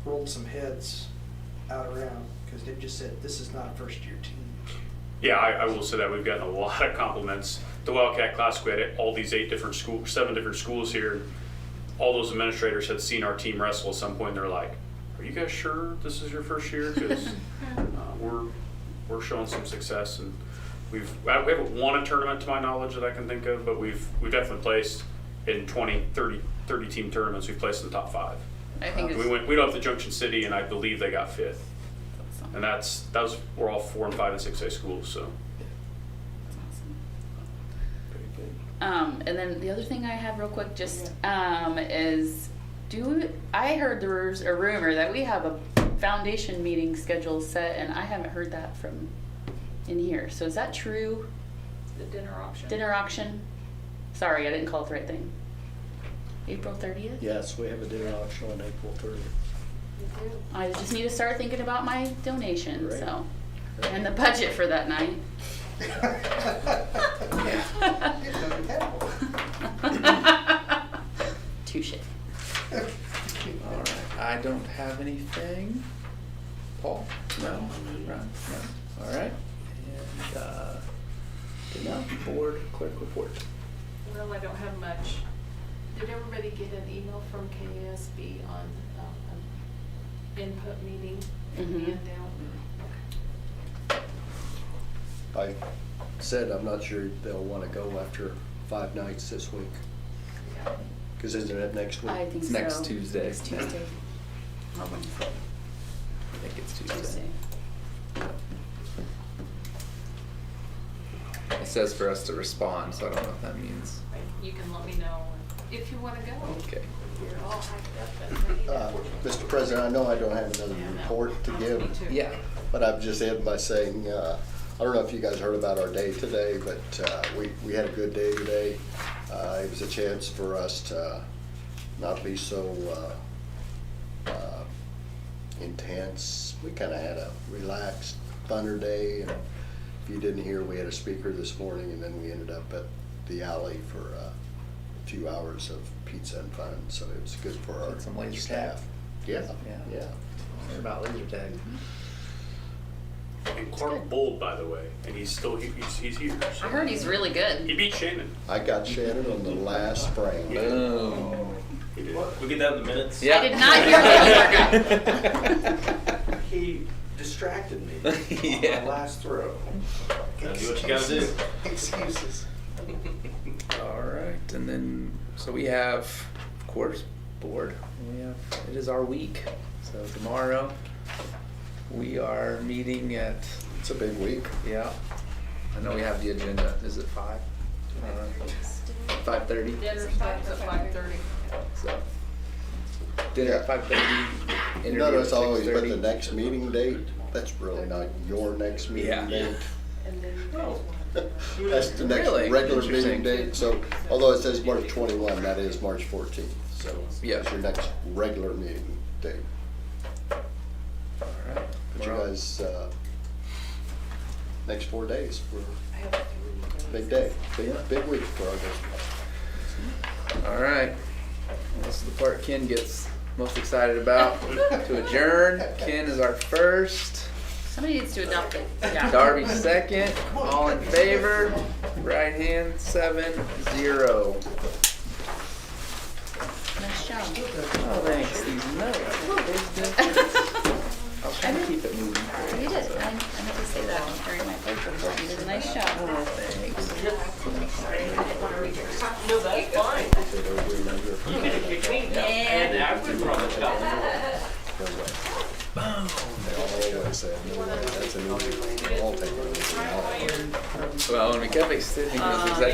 rolled some heads out around, because they just said, this is not a first-year team. Yeah, I will say that we've gotten a lot of compliments. The Wildcat Classic, we had all these 7 different schools here. All those administrators had seen our team wrestle at some point. They're like, "Are you guys sure this is your first year? Because we're showing some success, and we haven't won a tournament to my knowledge that I can think of, but we've definitely placed in 20, 30 team tournaments. We've placed in the top 5. I think We went up to Junction City, and I believe they got 5th. And we're all 4 and 5 and 6A schools, so. And then the other thing I have real quick just is I heard there was a rumor that we have a foundation meeting schedule set, and I haven't heard that from in here. So is that true? The dinner auction. Dinner auction? Sorry, I didn't call it the right thing. April 30th? Yes, we have a dinner auction on April 30th. I just need to start thinking about my donation, Great. so. And the budget for that night. Touche. All right, I don't have anything. Paul? No? Ron? No? All right. And, good enough. Board clerk report. Well, I don't have much. Did everybody get an email from KSB on an input meeting in Mhm. Mandel? I said I'm not sure they'll want to go after 5 nights this week. Yeah. Because isn't it next week? I think It's so. next Tuesday. Next Tuesday. Or Wednesday. I think it's Tuesday. Tuesday. It says for us to respond, so I don't know what that means. You can let me know if you want to go. Okay. You're all hyped up and ready to. Mr. President, I know I don't have another Yeah, I know. report to give, Me too. Yeah. but I've just ended by saying, I don't know if you guys heard about our day today, but we had a good day today. It was a chance for us to not be so intense. We kind of had a relaxed, funner day. And if you didn't hear, we had a speaker this morning, and then we ended up at the alley for a few hours of pizza and fun. So it was good for our Did some laser staff. tag? Yeah, Yeah. yeah. Heard about laser tag. And Clark bowled, by the way, and he's still he's here. So. I heard he's really good. He beat Shannon. I got Shannon on the last frame. Boom. He did. We get that in the minutes? Yeah. I did not hear that you were good. He distracted me on Yeah. my last throw. Gotta do what you gotta do. Excuses. All right, and then, so we have, of course, board. It is our week. So tomorrow, we are meeting at, It's a big week. yeah, I know we have the agenda. Is it 5? 5:30? Dinner starts at 5:30. So, dinner at 5:30. You interview notice at I always put 6:30. the next meeting date. That's really not your next meeting Yeah. date. And then you guys want That's the next Really? regular meeting Interesting. date. So although it says March 21, that is March 14th. So Yeah. that's your next regular meeting date. All right. But you We're on. guys, next 4 days, big day, big week for our district. All right. This is the part Ken gets most excited about. To adjourn. Ken is our first. Somebody needs to adopt it. Yeah. Darby second. All in favor? Right hand 7-0. Nice job. Oh, thanks. These notes. I'll try to keep it moving. You did. I meant to say that during my first report. You did a nice job. Oh, thanks. No, that's fine. You can kick me. And I would probably stop. They always say, "No way, that's an easy, I'll take it." Well, when we kept extending this executive